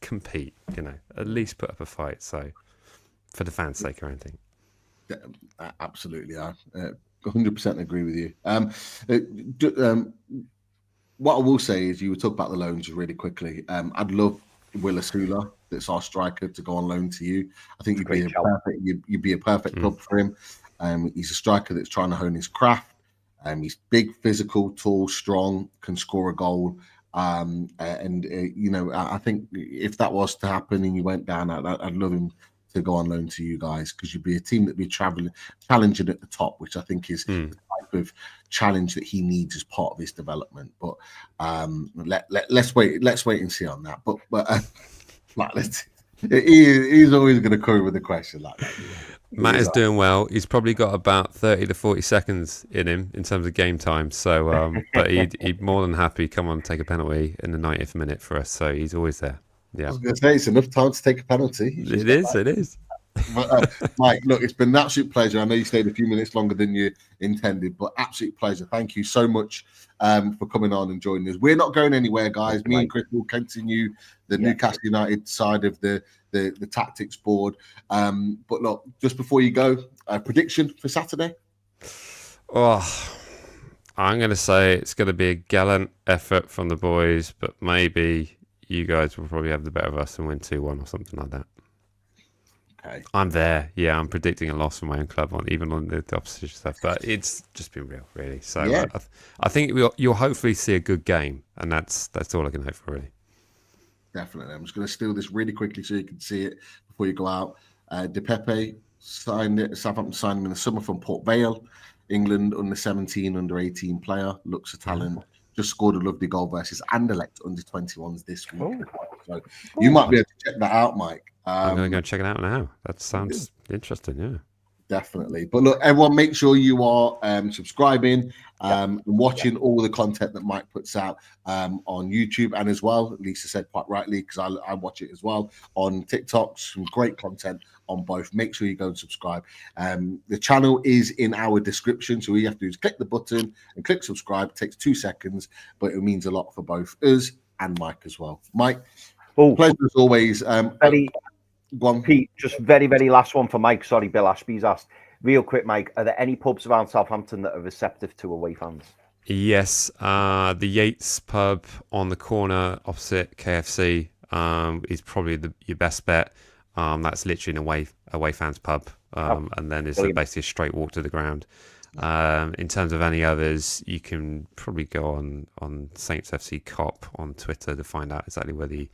[SPEAKER 5] compete, at least put up a fight. So for the fans' sake or anything.
[SPEAKER 4] Absolutely, I 100% agree with you. What I will say is, you were talking about the loans really quickly. I'd love Will Asula, that's our striker, to go on loan to you. I think you'd be a perfect club for him. He's a striker that's trying to hone his craft. He's big, physical, tall, strong, can score a goal. I think if that was to happen and you went down, I'd love him to go on loan to you guys, because you'd be a team that'd be challenging at the top, which I think is the type of challenge that he needs as part of his development. But let's wait and see on that. But he's always going to come with a question like that.
[SPEAKER 5] Matt is doing well. He's probably got about 30 to 40 seconds in him in terms of game time. So, but he'd more than happy come on and take a penalty in the 90th minute for us. So he's always there. Yeah, I was
[SPEAKER 4] going to say, it's enough time to take a penalty.
[SPEAKER 5] It is.
[SPEAKER 4] But, Mike, look, it's been an absolute pleasure. I know you stayed a few minutes longer than you intended, but absolute pleasure. Thank you so much for coming on and joining us. We're not going anywhere, guys. Me and Chris will continue the Newcastle United side of the tactics board. But look, just before you go, a prediction for Saturday?
[SPEAKER 5] Oh, I'm going to say it's going to be a gallant effort from the boys, but maybe you guys will probably have the better of us and win 2-1 or something like that.
[SPEAKER 4] Okay.
[SPEAKER 5] I'm there. Yeah, I'm predicting a loss for my own club, even on the opposition stuff. But it's just been real, really. So yeah. I think you'll hopefully see a good game, and that's all I can hope for, really.
[SPEAKER 4] Definitely. I'm just going to steal this really quickly so you can see it before you go out. De Pepe Southampton signed him in the summer from Port Vale, England, under 17, under 18 player, looks a talent. Just scored a lovely goal versus Anderlecht under 21s this week. So you might be able to check that out, Mike.
[SPEAKER 5] I'm going to go check it out now. That sounds interesting, yeah.
[SPEAKER 4] Definitely. But look, everyone, make sure you are subscribing and watching all the content that Mike puts out on YouTube, and as well, Lisa said quite rightly, because I watch it as well on TikTok. Some great content on both. Make sure you go and subscribe. The channel is in our description, so all you have to do is click the button and click subscribe. It takes 2 seconds, but it means a lot for both us and Mike as well. Mike, pleasure as always.
[SPEAKER 3] Pete, just very, very last one for Mike. Sorry, Bill Ashby's asked. Real quick, Mike, are there any pubs around Southampton that are receptive to away fans?
[SPEAKER 5] Yes, the Yates pub on the corner opposite KFC is probably your best bet. That's literally an away fans pub, and then it's basically a straight walk to the ground. In terms of any others, you can probably go on Saints FC Cop on Twitter to find out exactly where the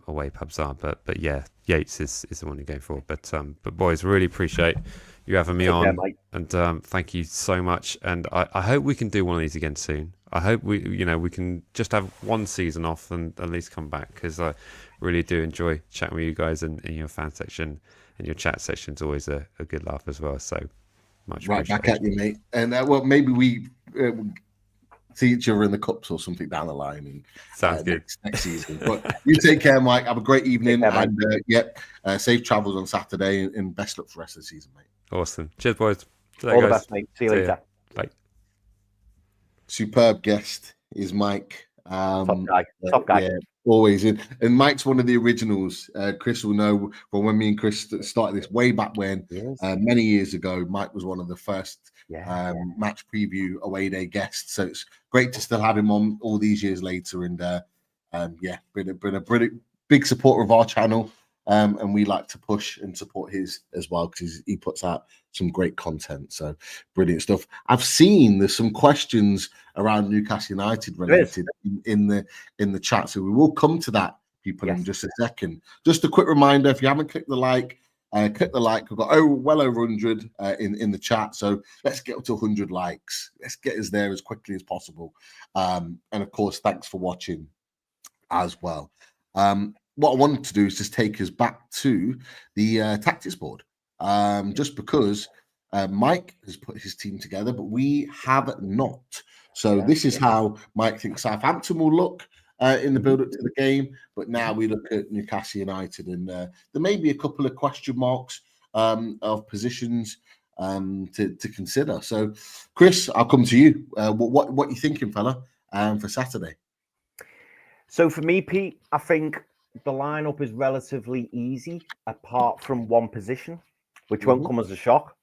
[SPEAKER 5] away pubs are. But yeah, Yates is the one you're going for. But boys, really appreciate you having me on, and thank you so much. And I hope we can do one of these again soon. I hope we can just have one season off and at least come back, because I really do enjoy chatting with you guys in your fan section, and your chat section is always a good laugh as well. So much
[SPEAKER 4] right back at you, mate. And well, maybe we see each other in the cups or something down the line. And,
[SPEAKER 5] sounds good
[SPEAKER 4] next season. But you take care, Mike. Have a great evening, and safe travels on Saturday, and best luck for the rest of the season, mate.
[SPEAKER 5] Awesome. Cheers, boys.
[SPEAKER 3] All the best, mate. See you later.
[SPEAKER 5] Bye.
[SPEAKER 4] Superb guest is Mike.
[SPEAKER 3] Top guy.
[SPEAKER 4] Yeah, always in. And Mike's one of the originals. Chris will know from when me and Chris started this way back when, many years ago. Mike was one of the first match preview away day guests. So it's great to still have him on all these years later. And been a brilliant, big supporter of our channel. And we like to push and support his as well, because he puts out some great content. So brilliant stuff. I've seen there's some questions around Newcastle United related in the chat, so we will come to that, people, in just a second. Just a quick reminder: if you haven't clicked the like, click the like. We've got well over 100 in the chat, so let's get up to 100 likes. Let's get us there as quickly as possible. And of course, thanks for watching as well. What I wanted to do is just take us back to the tactics board, just because Mike has put his team together, but we have not. So this is how Mike thinks Southampton will look in the build-up to the game. But now we look at Newcastle United, and there may be a couple of question marks of positions to consider. So, Chris, I'll come to you. What are you thinking, fella, for Saturday?
[SPEAKER 3] So for me, Pete, I think the lineup is relatively easy, apart from one position, which won't come as a shock.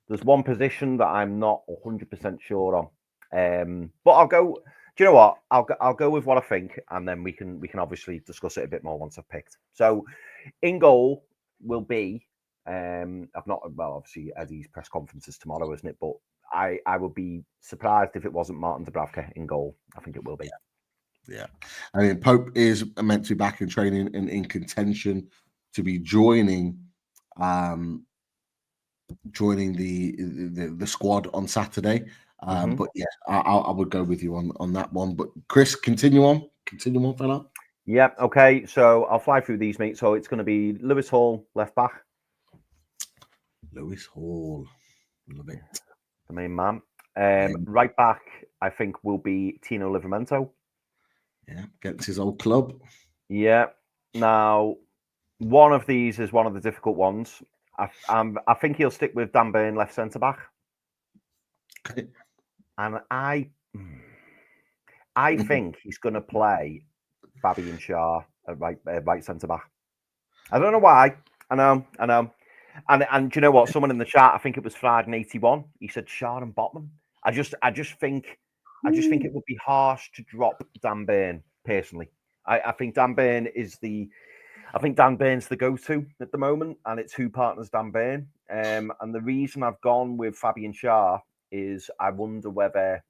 [SPEAKER 3] There's one position that I'm not 100% sure on, but I'll go. Do you know what? I'll go with what I think, and then we can obviously discuss it a bit more once I've picked. So, in goal will be obviously Eddie's press conference is tomorrow, isn't it? But I would be surprised if it wasn't Martin Dubravka in goal. I think it will be.
[SPEAKER 4] Yeah, I mean, Pope is meant to be back in training and in contention to be joining the squad on Saturday. But yeah, I would go with you on that one. But Chris, continue on, fella.
[SPEAKER 3] Yeah, okay. So I'll fly through these, mate. So it's going to be Lewis Hall, left back.
[SPEAKER 4] Lewis Hall, love it.
[SPEAKER 3] The main man. Right back, I think, will be Tino Livramento.
[SPEAKER 4] Yeah, gets his old club.
[SPEAKER 3] Yeah. Now, one of these is one of the difficult ones. I think he'll stick with Dan Burn, left centre back.
[SPEAKER 4] Okay.
[SPEAKER 3] And I think he's going to play Fabian Schär at right centre back. I don't know why. I know. And do you know what? Someone in the chat, I think it was Friday81, he said Schär and Botman. I just think it would be harsh to drop Dan Burn, personally. I think Dan Burn is Dan Burn's the go-to at the moment, and it's who partners Dan Burn. And the reason I've gone with Fabian Schär is I wonder whether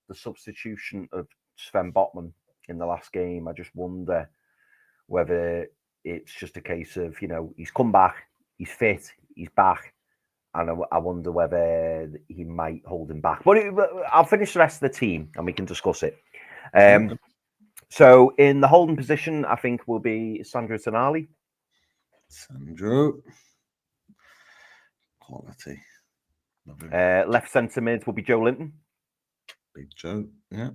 [SPEAKER 3] the substitution of Sven Botman in the last game, I just wonder whether it's just a case of, he's come back, he's fit, he's back, and I wonder whether he might hold him back. But I'll finish the rest of the team and we can discuss it. So in the holding position, I think will be Sandro Tonali.
[SPEAKER 4] Sandro. Quality.
[SPEAKER 3] Left centre mid will be Joe Linton.
[SPEAKER 4] Big Joe, yeah.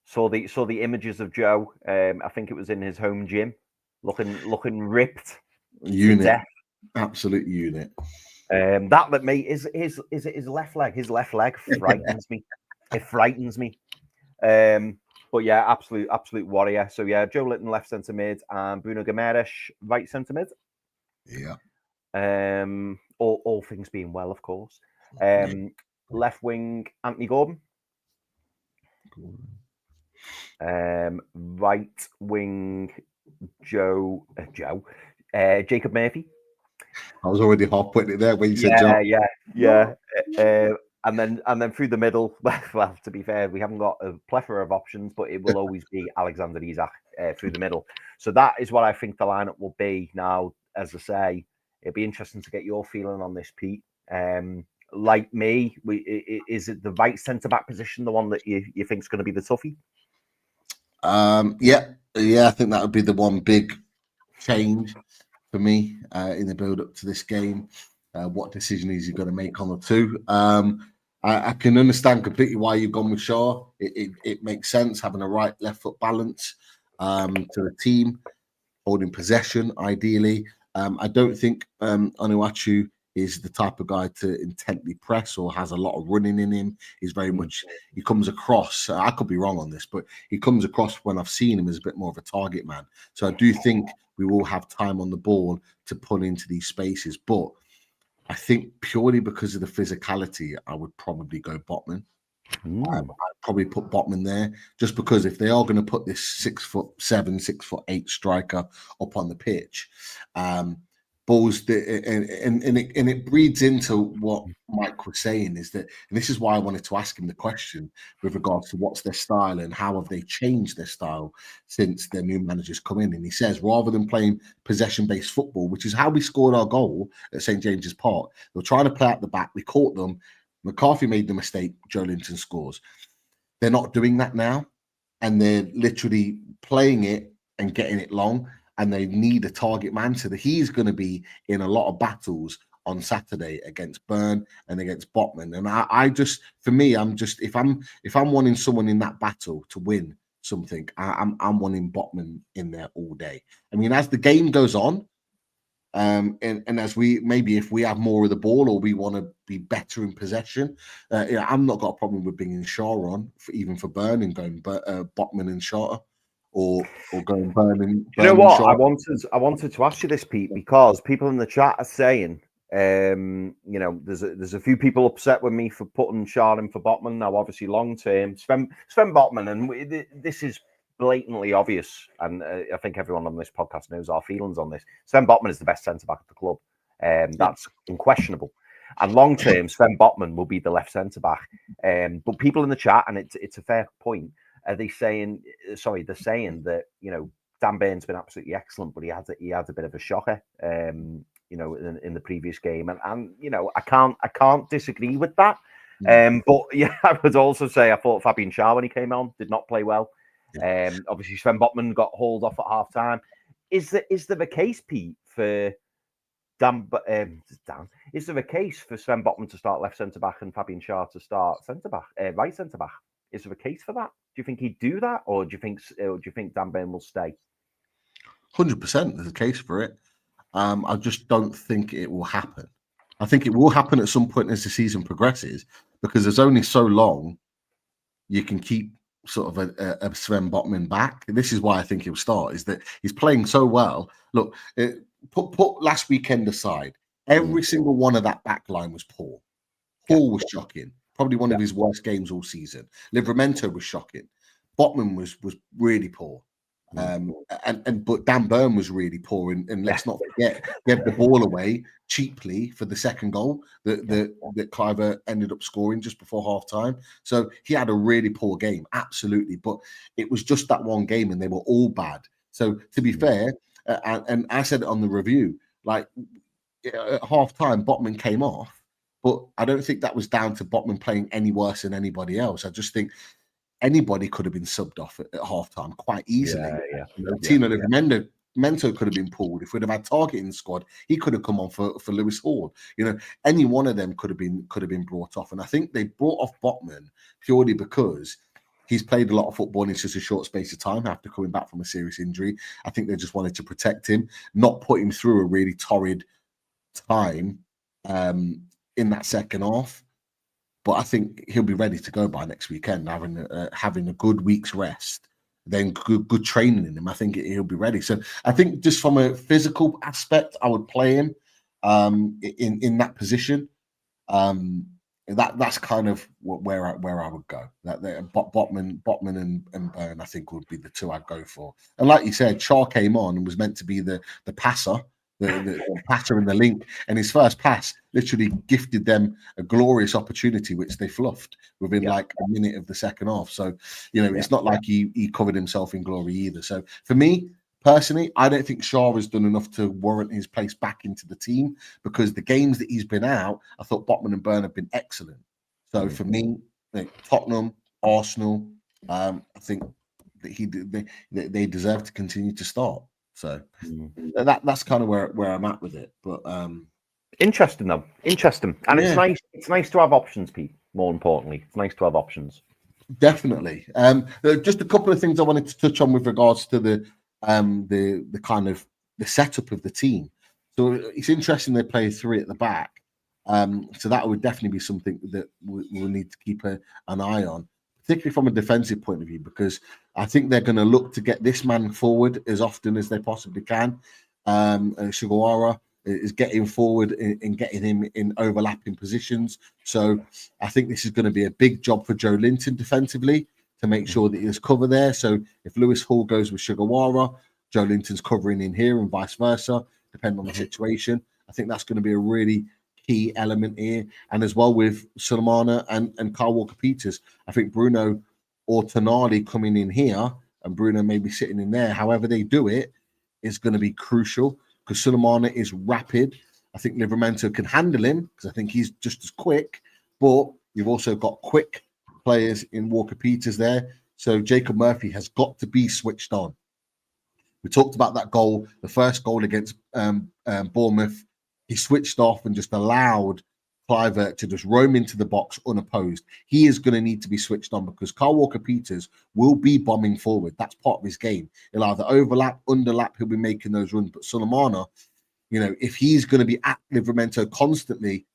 [SPEAKER 3] Saw the images of Joe. I think it was in his home gym, looking ripped.
[SPEAKER 4] Unit. Absolute unit.
[SPEAKER 3] That mate is his left leg. His left leg frightens me. It frightens me. But yeah, absolute warrior. So yeah, Joe Linton left centre mid and Bruno Guimaraes right centre mid.
[SPEAKER 4] Yeah.
[SPEAKER 3] All things being well, of course. Left wing Anthony Gordon. Right wing, Jacob Murphy.
[SPEAKER 4] I was already half putting it there when you said
[SPEAKER 3] Yeah,
[SPEAKER 4] Joe.
[SPEAKER 3] yeah. And then through the middle, well, to be fair, we haven't got a plethora of options, but it will always be Alexander Isak through the middle. So that is what I think the lineup will be. Now, as I say, it'd be interesting to get your feeling on this, Pete. Like me, is it the right centre back position, the one that you think is going to be the toughie?
[SPEAKER 4] Yeah, I think that would be the one big change for me in the build up to this game. What decision is he going to make on the two? I can understand completely why you've gone with Shaw. It makes sense having a right left foot balance to the team, holding possession ideally. I don't think Onuachu is the type of guy to intently press or has a lot of running in him. He's very much, he comes across, I could be wrong on this, but he comes across when I've seen him as a bit more of a target man. So I do think we will have time on the ball to pull into these spaces. But I think purely because of the physicality, I would probably go Botman. I'd probably put Botman there just because if they are going to put this 6'7", 6'8" striker up on the pitch, balls and it breeds into what Mike was saying is that, and this is why I wanted to ask him the question with regards to what's their style and how have they changed their style since their new managers come in. And he says rather than playing possession-based football, which is how we scored our goal at St James's Park, they were trying to play out the back. We caught them. McCarthy made the mistake. Joe Linton scores. They're not doing that now, and they're literally playing it and getting it long. And they need a target man, so that he's going to be in a lot of battles on Saturday against Burn and against Botman. And I just, for me, I'm just if I'm wanting someone in that battle to win something, I'm wanting Botman in there all day. I mean, as the game goes on, and as we maybe if we have more of the ball or we want to be better in possession, I'm not got a problem with bringing Shaw on even for Burn and going Botman and Shaw. Or going Burn.
[SPEAKER 3] You know what? I wanted to ask you this, Pete, because people in the chat are saying, there's a few people upset with me for putting Shaw in for Botman. Now, obviously, long term, Sven Botman, and this is blatantly obvious, and I think everyone on this podcast knows our feelings on this. Sven Botman is the best centre back at the club, that's unquestionable. And long term, Sven Botman will be the left centre back. But people in the chat, and it's a fair point. They're saying that, Dan Burns been absolutely excellent, but he had a bit of a shocker, in the previous game. And I can't disagree with that. But yeah, I would also say I thought Fabian Schär when he came on did not play well. Obviously Sven Botman got hauled off at half time. Is there a case, Pete, for Dan? Is there a case for Sven Botman to start left centre back and Fabian Schär to start right centre back? Is there a case for that? Do you think he'd do that, or do you think Dan Burn will stay?
[SPEAKER 4] 100%. There's a case for it. I just don't think it will happen. I think it will happen at some point as the season progresses, because there's only so long you can keep sort of a Sven Botman back. This is why I think he'll start. Is that he's playing so well. Look, put last weekend aside, every single one of that back line was poor. Paul was shocking. Probably one of his worst games all season. Livramento was shocking. Botman was really poor. But Dan Burn was really poor. And let's not forget, he had the ball away cheaply for the second goal that Cliver ended up scoring just before half time. So he had a really poor game, absolutely. But it was just that one game and they were all bad. So to be fair, and I said it on the review, like at half time, Botman came off. But I don't think that was down to Botman playing any worse than anybody else. I just think anybody could have been subbed off at halftime quite easily. Tino Livramento could have been pulled. If we'd have had targeting squad, he could have come on for Lewis Hall. Any one of them could have been brought off. And I think they brought off Botman purely because he's played a lot of football in just a short space of time after coming back from a serious injury. I think they just wanted to protect him, not put him through a really torrid time in that second half. But I think he'll be ready to go by next weekend, having a good week's rest, then good training in him. I think he'll be ready. So I think just from a physical aspect, I would play him in that position. that's kind of where I would go. That Botman and Byrne, I think, would be the two I'd go for. And like you said, Shaw came on and was meant to be the passer, the passer in the link, and his first pass literally gifted them a glorious opportunity, which they fluffed within like a minute of the second half. So, it's not like he covered himself in glory either. So for me, personally, I don't think Shaw has done enough to warrant his place back into the team, because the games that he's been out, I thought Botman and Byrne have been excellent. So for me, Tottenham, Arsenal, I think that they deserve to continue to start. So that's kind of where I'm at with it. But
[SPEAKER 3] interesting though, and it's nice. It's nice to have options, Pete. More importantly, it's nice to have options.
[SPEAKER 4] Definitely. Just a couple of things I wanted to touch on with regards to the kind of the setup of the team. So it's interesting they play three at the back. So that would definitely be something that we'll need to keep an eye on, particularly from a defensive point of view, because I think they're going to look to get this man forward as often as they possibly can. Sugawara is getting forward and getting him in overlapping positions. So I think this is going to be a big job for Joe Linton defensively, to make sure that there's cover there. So if Lewis Hall goes with Sugawara, Joe Linton's covering in here and vice versa, depending on the situation. I think that's going to be a really key element here. And as well with Sulemana and Kyle Walker-Peters, I think Bruno or Tonali coming in here and Bruno maybe sitting in there, however they do it, is going to be crucial, because Sulemana is rapid. I think Livramento can handle him, because I think he's just as quick, but you've also got quick players in Walker-Peters there. So Jacob Murphy has got to be switched on. We talked about that goal, the first goal against Bournemouth. He switched off and just allowed Kluivert to just roam into the box unopposed. He is going to need to be switched on, because Kyle Walker-Peters will be bombing forward. That's part of his game. He'll either overlap, underlap, he'll be making those runs. But Sulemana, if he's going to be at Livramento constantly,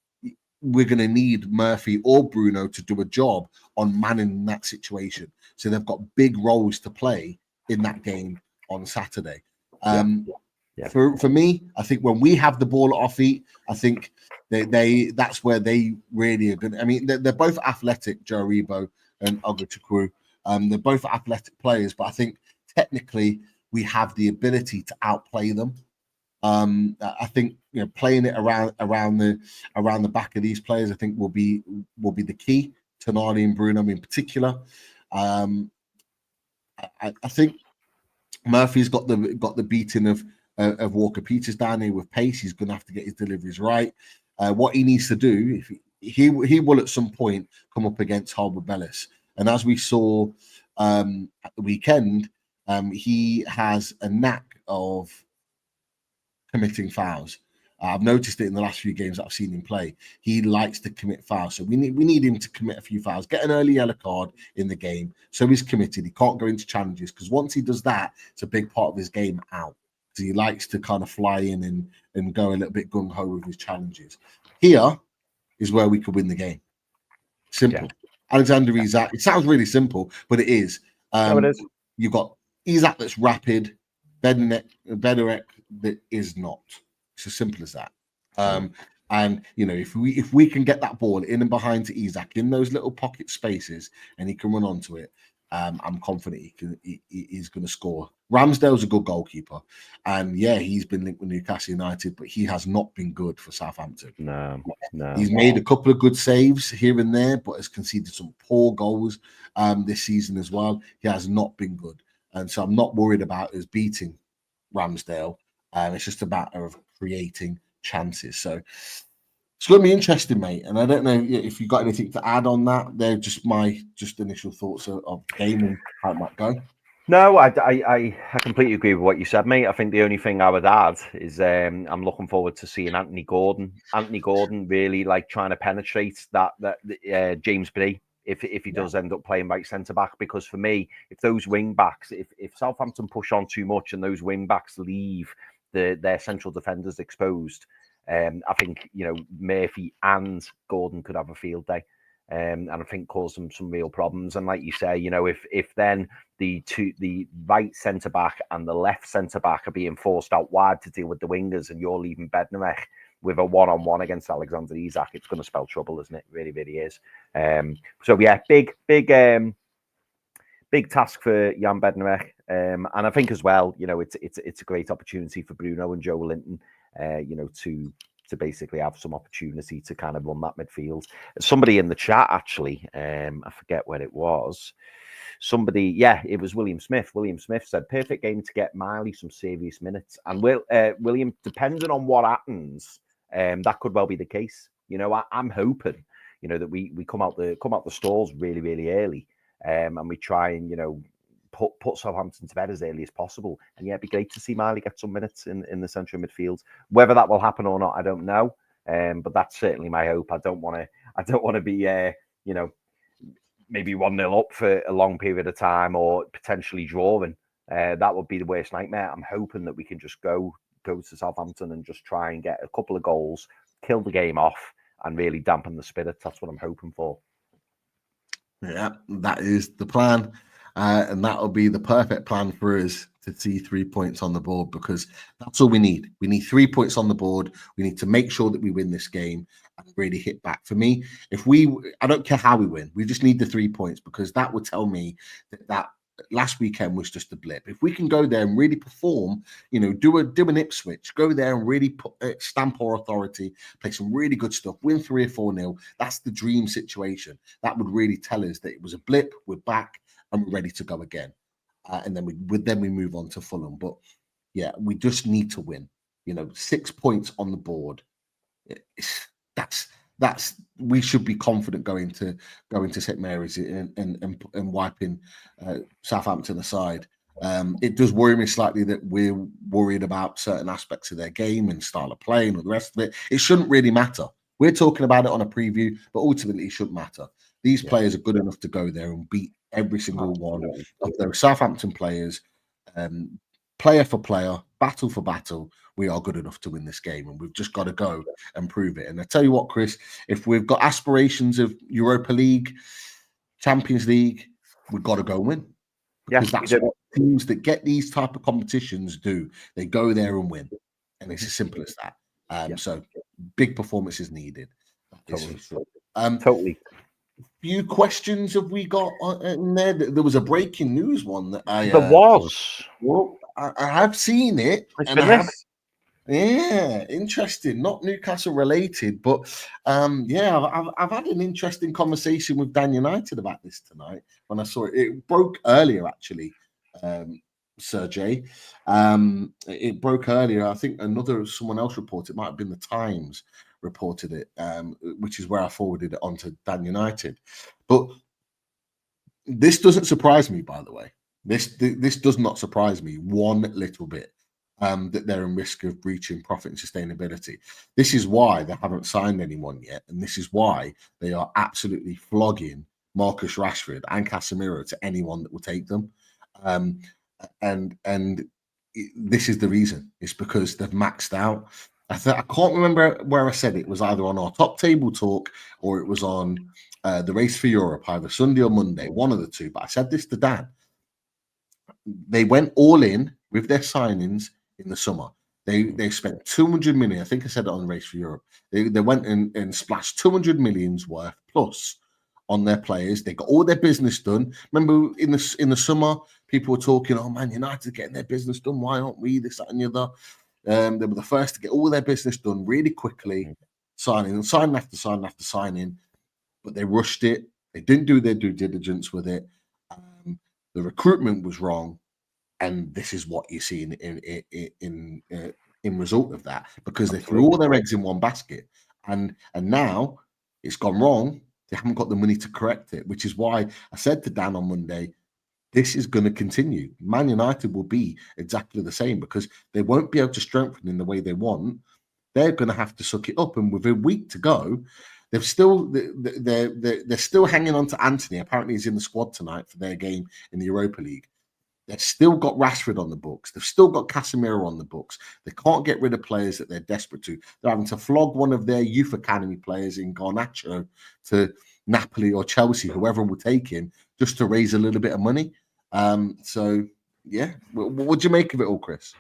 [SPEAKER 4] we're going to need Murphy or Bruno to do a job on manning that situation. So they've got big roles to play in that game on Saturday. For me, I think when we have the ball at our feet, I think that's where they really are going. I mean, they're both athletic, Joe Aribo and Ogachukwu. They're both athletic players, but I think technically we have the ability to outplay them. I think playing it around the back of these players, I think will be the key. Tonali and Bruno in particular. I think Murphy's got the beating of Walker-Peters down here with pace. He's going to have to get his deliveries right. What he needs to do, if he will at some point come up against Harbour Bellis, and as we saw at the weekend, he has a knack of committing fouls. I've noticed it in the last few games that I've seen him play. He likes to commit fouls, so we need him to commit a few fouls, get an early yellow card in the game, so he's committed. He can't go into challenges, because once he does that, it's a big part of his game out. So he likes to kind of fly in and go a little bit gung-ho with his challenges. Here is where we could win the game. Simple. Yeah. Alexander Isak. It sounds really simple, but it is.
[SPEAKER 3] It is.
[SPEAKER 4] You've got Isak that's rapid, Bednarek that is not. It's as simple as that. And if we can get that ball in and behind to Isak in those little pocket spaces, and he can run onto it, I'm confident he's going to score. Ramsdale's a good goalkeeper, and he's been linked with Newcastle United, but he has not been good for Southampton.
[SPEAKER 3] No.
[SPEAKER 4] He's made a couple of good saves here and there, but has conceded some poor goals this season as well. He has not been good, and so I'm not worried about us beating Ramsdale. It's just a matter of creating chances. So it's going to be interesting, mate. And I don't know if you got anything to add on that. They're just my initial thoughts of the game and how it might go.
[SPEAKER 3] No, I completely agree with what you said, mate. I think the only thing I would add is I'm looking forward to seeing Anthony Gordon. Anthony Gordon really trying to penetrate that James Bree if he does end up playing right centre back, because for me, if those wing backs, if Southampton push on too much and those wing backs leave their central defenders exposed, I think Murphy and Gordon could have a field day, and I think cause them some real problems. And like you say, if then the right centre back and the left centre back are being forced out wide to deal with the wingers, and you're leaving Bednarek with a one-on-one against Alexander Isak, it's going to spell trouble, isn't it? Really, really is. So yeah, big task for Jan Bednarek. And I think as well, it's a great opportunity for Bruno and Joe Linton, to basically have some opportunity to kind of run that midfield. Somebody in the chat, actually, I forget where it was. It was William Smith. William Smith said, perfect game to get Miley some serious minutes. And William, depending on what happens, that could well be the case. I'm hoping, that we come out the stalls really, really early, and we try and, put Southampton to bed as early as possible. And yeah, it'd be great to see Miley get some minutes in the central midfield. Whether that will happen or not, I don't know. But that's certainly my hope. I don't want to be, maybe 1-0 up for a long period of time or potentially drawing. That would be the worst nightmare. I'm hoping that we can just go to Southampton and just try and get a couple of goals, kill the game off, and really dampen the spirits. That's what I'm hoping for.
[SPEAKER 4] Yeah, that is the plan. And that'll be the perfect plan for us to see 3 points on the board, because that's all we need. We need 3 points on the board. We need to make sure that we win this game and really hit back. For me, I don't care how we win, we just need the 3 points, because that would tell me that last weekend was just a blip. If we can go there and really perform, do an Ipswich, go there and really stamp our authority, play some really good stuff, win 3 or 4-0, that's the dream situation. That would really tell us that it was a blip, we're back, and we're ready to go again. And then we move on to Fulham. But yeah, we just need to win. 6 points on the board. That's we should be confident going to St Mary's and wiping Southampton aside. It does worry me slightly that we're worried about certain aspects of their game and style of play and all the rest of it. It shouldn't really matter. We're talking about it on a preview, but ultimately it shouldn't matter. These players are good enough to go there and beat every single one of those Southampton players, player for player, battle for battle. We are good enough to win this game, and we've just got to go and prove it. And I tell you what, Chris, if we've got aspirations of Europa League, Champions League, we've got to go win. Because that's what teams that get these type of competitions do. They go there and win. And it's as simple as that. So big performance is needed.
[SPEAKER 3] Totally.
[SPEAKER 4] Few questions have we got in there? There was a breaking news one that I have seen it. Interesting. Not Newcastle related, but I've had an interesting conversation with Dan United about this tonight when I saw it. It broke earlier, actually, Sergey. It broke earlier. I think someone else reported. It might have been the Times reported it, which is where I forwarded it on to Dan United. But this doesn't surprise me, by the way. This does not surprise me one little bit, that they're in risk of breaching profit and sustainability. This is why they haven't signed anyone yet, and this is why they are absolutely flogging Marcus Rashford and Casemiro to anyone that will take them. And this is the reason. It's because they've maxed out. I can't remember where I said it. It was either on our top table talk or it was on the Race for Europe, either Sunday or Monday, one of the two. But I said this to Dan. They went all in with their signings in the summer. They spent 200 million. I think I said it on Race for Europe. They went and splashed 200 million's worth plus on their players. They got all their business done. Remember in the summer, people were talking, "Oh man, United getting their business done. Why aren't we?" This, that, and the other. They were the first to get all their business done really quickly, signing after signing, but they rushed it. They didn't do their due diligence with it. The recruitment was wrong, and this is what you see in result of that, because they threw all their eggs in one basket, and now it's gone wrong. They haven't got the money to correct it, which is why I said to Dan on Monday, this is going to continue. Man United will be exactly the same because they won't be able to strengthen in the way they want. They're going to have to suck it up, and with a week to go, they're still hanging on to Anthony. Apparently, he's in the squad tonight for their game in the Europa League. They've still got Rashford on the books. They've still got Casemiro on the books. They can't get rid of players that they're desperate to. They're having to flog one of their youth academy players in Garnacho to Napoli or Chelsea, whoever will take him, just to raise a little bit of money. So, yeah. What do you make of it all, Chris?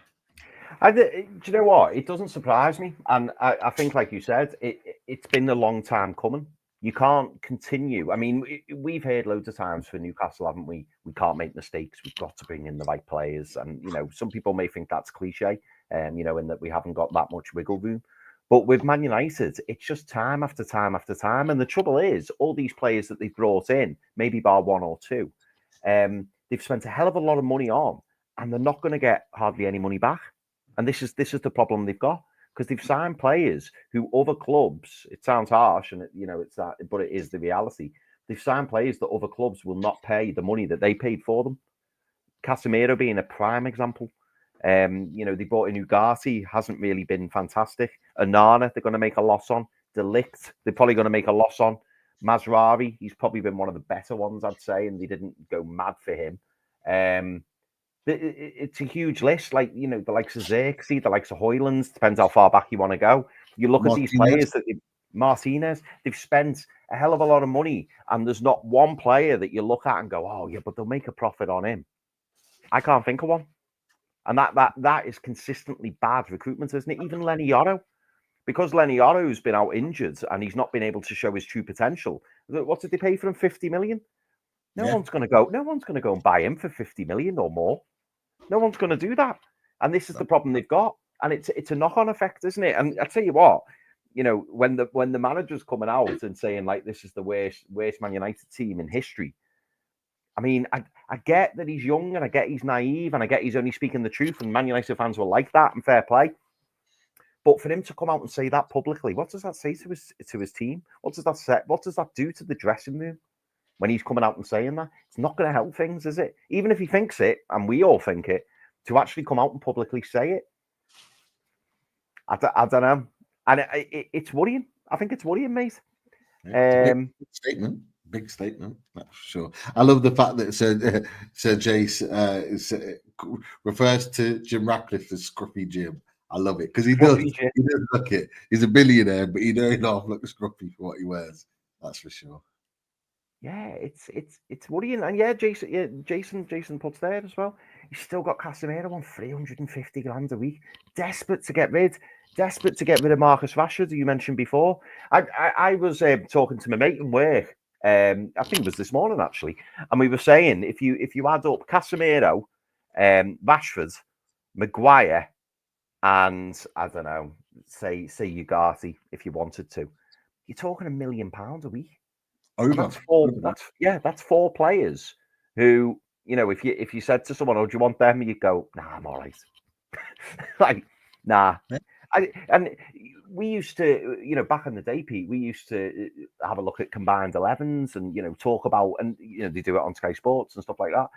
[SPEAKER 3] Do you know what? It doesn't surprise me, and I think, like you said, it's been a long time coming. You can't continue. I mean, we've heard loads of times for Newcastle, haven't we? We can't make mistakes. We've got to bring in the right players, and some people may think that's cliche, in that we haven't got that much wiggle room. But with Man United, it's just time after time after time, and the trouble is, all these players that they've brought in, maybe bar one or two, they've spent a hell of a lot of money on, and they're not going to get hardly any money back. And this is the problem they've got, because they've signed players who other clubs, it sounds harsh and it's that, but it is the reality. They've signed players that other clubs will not pay the money that they paid for them. Casemiro being a prime example. They bought in Ugarte, hasn't really been fantastic. Onana, they're going to make a loss on. Delict, they're probably going to make a loss on. Mazraoui, he's probably been one of the better ones, I'd say, and they didn't go mad for him. It's a huge list, like the likes of Xerxes, the likes of Hoylands, depends how far back you want to go. You look at these players that Martinez, they've spent a hell of a lot of money, and there's not one player that you look at and go, oh yeah, but they'll make a profit on him. I can't think of one. And that is consistently bad recruitment, isn't it? Even Lenny Yoro, because Lenny Yoro's been out injured and he's not been able to show his true potential. What did they pay for him? 50 million? No one's going to go and buy him for 50 million or more. No one's going to do that. And this is the problem they've got. And it's a knock-on effect, isn't it? And I tell you what, when the manager's coming out and saying, like, this is the worst Man United team in history. I mean, I get that he's young, and I get he's naive, and I get he's only speaking the truth, and Man United fans will like that, and fair play. But for him to come out and say that publicly, what does that say to his team? What does that do to the dressing room when he's coming out and saying that? It's not going to help things, is it? Even if he thinks it, and we all think it, to actually come out and publicly say it, I don't know. And it's worrying. I think it's worrying, mate.
[SPEAKER 4] Big statement, that's for sure. I love the fact that Sir Jace refers to Jim Ratcliffe as Scruffy Jim. I love it because he does look it. He's a billionaire, but he don't look scruffy for what he wears. That's for sure.
[SPEAKER 3] Yeah, it's worrying. And yeah, Jason puts there as well. He's still got Casemiro on 350 grand a week. Desperate to get rid of Marcus Rashford, who you mentioned before. I was talking to my mate in work. I think it was this morning actually, and we were saying if you add up Casemiro, Rashford, Maguire, and I don't know, say Ugarte, if you wanted to, you're talking £1 million a week. That's four players who, if you said to someone, "Oh, do you want them?" you'd go, "Nah, I'm all right." Like, nah. And we used to, back in the day, Pete, we used to have a look at combined 11s and, talk about, and, they do it on Sky Sports and stuff like that.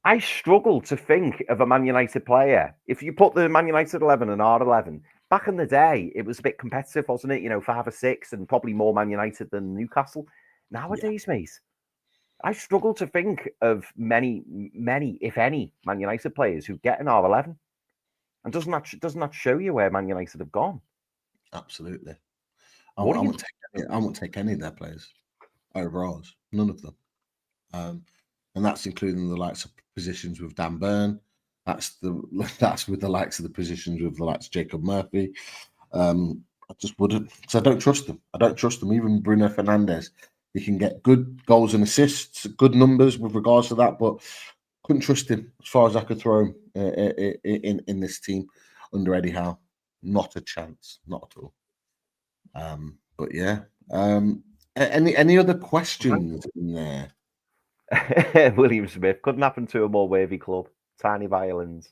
[SPEAKER 3] I struggle to think of a Man United player. If you put the Man United 11 and R11, back in the day, it was a bit competitive, wasn't it? 5 or 6 and probably more Man United than Newcastle. Nowadays, mate, I struggle to think of many, if any, Man United players who get an R11. And doesn't that show you where Man United have gone?
[SPEAKER 4] Absolutely. I won't take any of their players over ours. None of them. And that's including the likes of positions with Dan Burn. That's with the likes of the positions with the likes of Jacob Murphy. I just wouldn't, because I don't trust them. Even Bruno Fernandes, he can get good goals and assists, good numbers with regards to that, but couldn't trust him as far as I could throw him in this team under Eddie Howe. Not a chance, not at all. But yeah, any other questions in there?
[SPEAKER 3] William Smith, couldn't happen to a more wavy club. Tiny violins.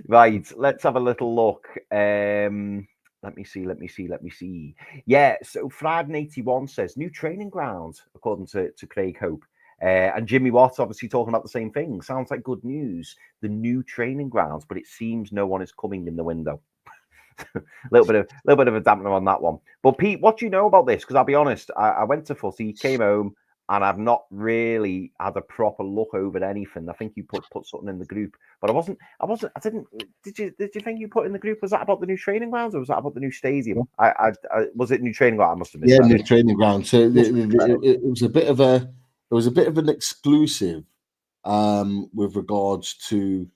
[SPEAKER 3] Right, let's have a little look. Let me see. Yeah, so Friday81 says new training grounds, according to Craig Hope. And Jimmy Watt obviously talking about the same thing. Sounds like good news. The new training grounds, but it seems no one is coming in the window. A little bit of a dampener on that one. But Pete, what do you know about this? Because I'll be honest, I went to footy, came home, and I've not really had a proper look over anything. I think you put something in the group, but I didn't. Did you think you put in the group? Was that about the new training grounds, or was that about the new stadium? I was it new training ground? I must have missed that.
[SPEAKER 4] New training ground. So it was a bit of an exclusive with regards to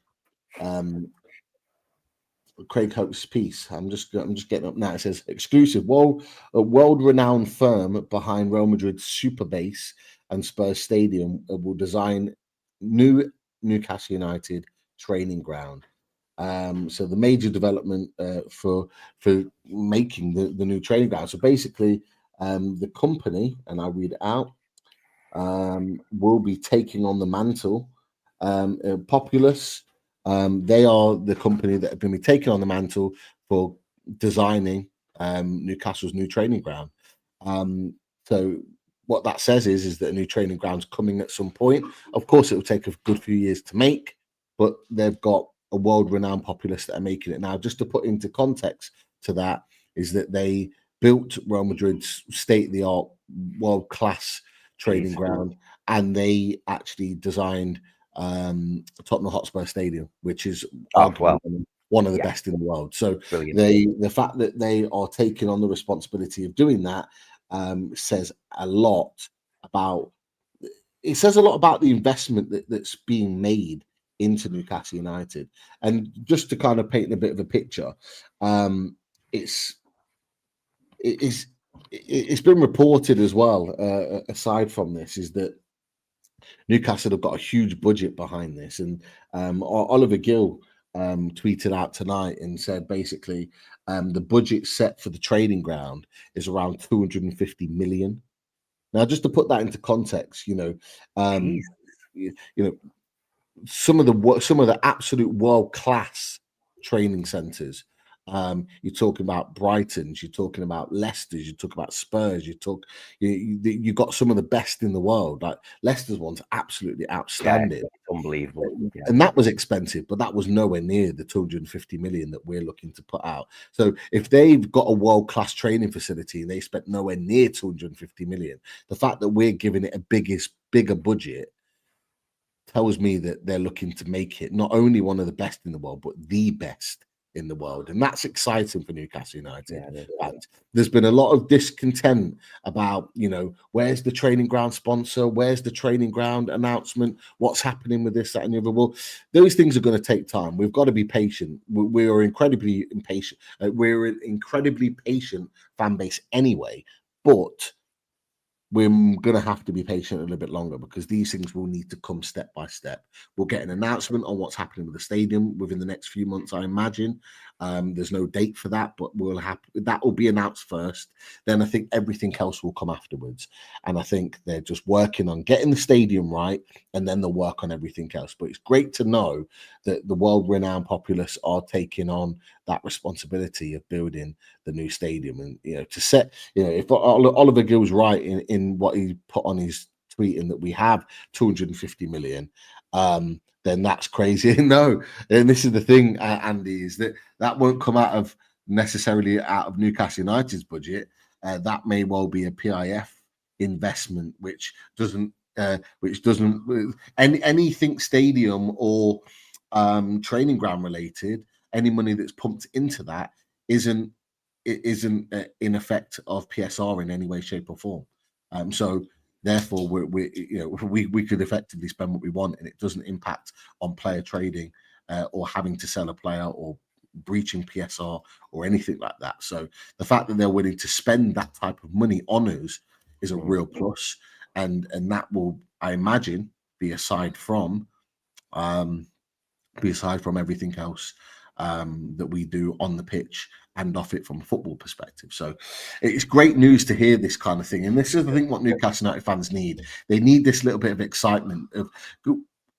[SPEAKER 4] Craig Hope's piece. I'm just getting up now. It says exclusive. A world-renowned firm behind Real Madrid's super base and Spurs Stadium will design new Newcastle United training ground. So the major development for making the new training ground. So basically, the company, and I'll read it out, will be taking on the mantle. Populous. They are the company that are going to be taking on the mantle for designing Newcastle's new training ground. So what that says is that a new training ground's coming at some point. Of course, it will take a good few years to make, but they've got a world-renowned populace that are making it now. Just to put into context to that is that they built Real Madrid's state-of-the-art, world-class training ground, and they actually designed Tottenham Hotspur Stadium, which is one of the best in the world. So the fact that they are taking on the responsibility of doing that says a lot about the investment that's being made into Newcastle United. And just to kind of paint a bit of a picture, it's been reported as well, aside from this, is that Newcastle have got a huge budget behind this. And Oliver Gill tweeted out tonight and said basically the budget set for the training ground is around 250 million. Now, just to put that into context, some of the absolute world-class training centres. You're talking about Brighton's, you're talking about Leicester's, you talk about Spurs, you got some of the best in the world. Like Leicester's one's absolutely outstanding,
[SPEAKER 3] unbelievable,
[SPEAKER 4] and that was expensive, but that was nowhere near the 250 million that we're looking to put out. So if they've got a world-class training facility and they spent nowhere near 250 million, the fact that we're giving it a bigger budget tells me that they're looking to make it not only one of the best in the world, but the best in the world. And that's exciting for Newcastle United. And there's been a lot of discontent about, where's the training ground sponsor? Where's the training ground announcement? What's happening with this, that, and the other? Well, those things are going to take time. We've got to be patient. We are incredibly impatient. We're an incredibly patient fan base anyway, but we're going to have to be patient a little bit longer because these things will need to come step by step. We'll get an announcement on what's happening with the stadium within the next few months, I imagine. There's no date for that, but that will be announced first. Then I think everything else will come afterwards. And I think they're just working on getting the stadium right, and then they'll work on everything else. But it's great to know that the world-renowned populace are taking on that responsibility of building the new stadium. And if Oliver Gill's right in what he put on his tweet, and that we have 250 million, then that's crazy. No, and this is the thing, Andy, is that won't come necessarily out of Newcastle United's budget. That may well be a PIF investment, which doesn't anything stadium or training ground related. Any money that's pumped into that isn't in effect of PSR in any way, shape, or form. So therefore, we could effectively spend what we want, and it doesn't impact on player trading or having to sell a player or breaching PSR or anything like that. So the fact that they're willing to spend that type of money on us is a real plus, and that will, I imagine, be aside from everything else that we do on the pitch and off it from a football perspective. So it's great news to hear this kind of thing. And this is, I think, what Newcastle United fans need. They need this little bit of excitement.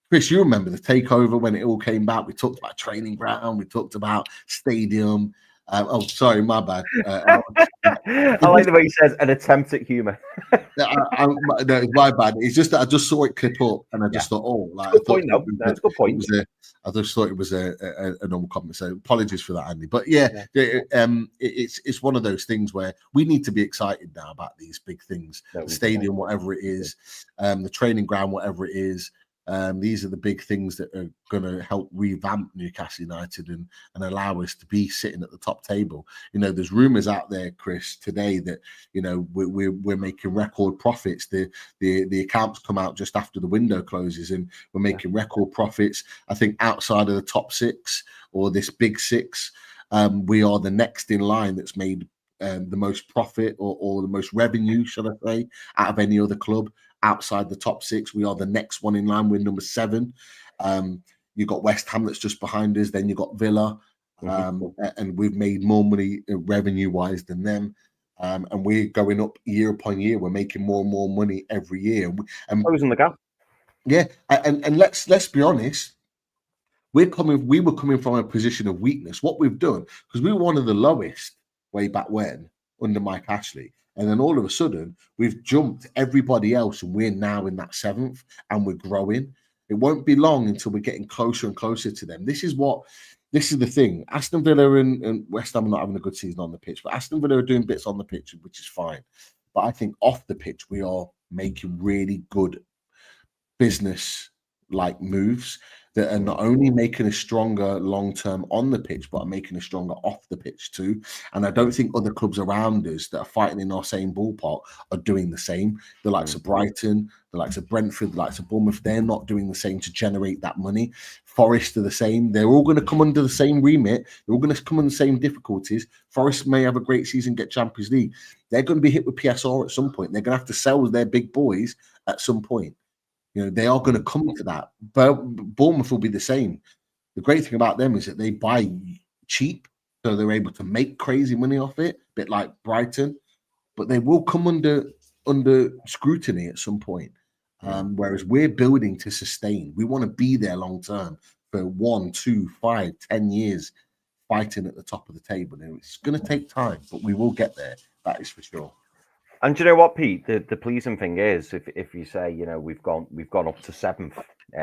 [SPEAKER 4] Chris, you remember the takeover when it all came back? We talked about training ground. We talked about stadium. Sorry, my bad.
[SPEAKER 3] I like the way he says an attempt at humour.
[SPEAKER 4] No, it's my bad. It's just that I just saw it clip up, and I just thought, that's a good point. I just thought it was a normal comment. So apologies for that, Andy. But it's one of those things where we need to be excited now about these big things. The stadium, whatever it is, the training ground, whatever it is. These are the big things that are going to help revamp Newcastle United and allow us to be sitting at the top table. There's rumours out there, Chris, today that we're making record profits. The accounts come out just after the window closes, and we're making record profits. I think outside of the top six or this big six, we are the next in line that's made the most profit or the most revenue, shall I say, out of any other club. Outside the top six, we are the next one in line. We're number 7. You've got West Ham that's just behind us. Then you've got Villa, and we've made more money revenue-wise than them. And we're going up year upon year. We're making more and more money every year. And
[SPEAKER 3] closing the gap.
[SPEAKER 4] Yeah, and let's be honest. We were coming from a position of weakness. What we've done, because we were one of the lowest way back when under Mike Ashley. And then all of a sudden, we've jumped everybody else, and we're now in that 7th, and we're growing. It won't be long until we're getting closer and closer to them. This is the thing. Aston Villa and West Ham are not having a good season on the pitch, but Aston Villa are doing bits on the pitch, which is fine. But I think off the pitch, we are making really good business-like moves that are not only making us stronger long-term on the pitch, but are making us stronger off the pitch too. And I don't think other clubs around us that are fighting in our same ballpark are doing the same. The likes of Brighton, the likes of Brentford, the likes of Bournemouth, they're not doing the same to generate that money. Forest are the same. They're all going to come under the same remit. They're all going to come under the same difficulties. Forest may have a great season, get Champions League. They're going to be hit with PSR at some point. They're going to have to sell their big boys at some point. They are going to come to that. But Bournemouth will be the same. The great thing about them is that they buy cheap, so they're able to make crazy money off it, a bit like Brighton. But they will come under scrutiny at some point. Whereas we're building to sustain. We want to be there long term for 1, 2, 5, 10 years, fighting at the top of the table. And it's going to take time, but we will get there. That is for sure.
[SPEAKER 3] And do you know what, Pete? The pleasing thing is, if you say, we've gone up to 7th,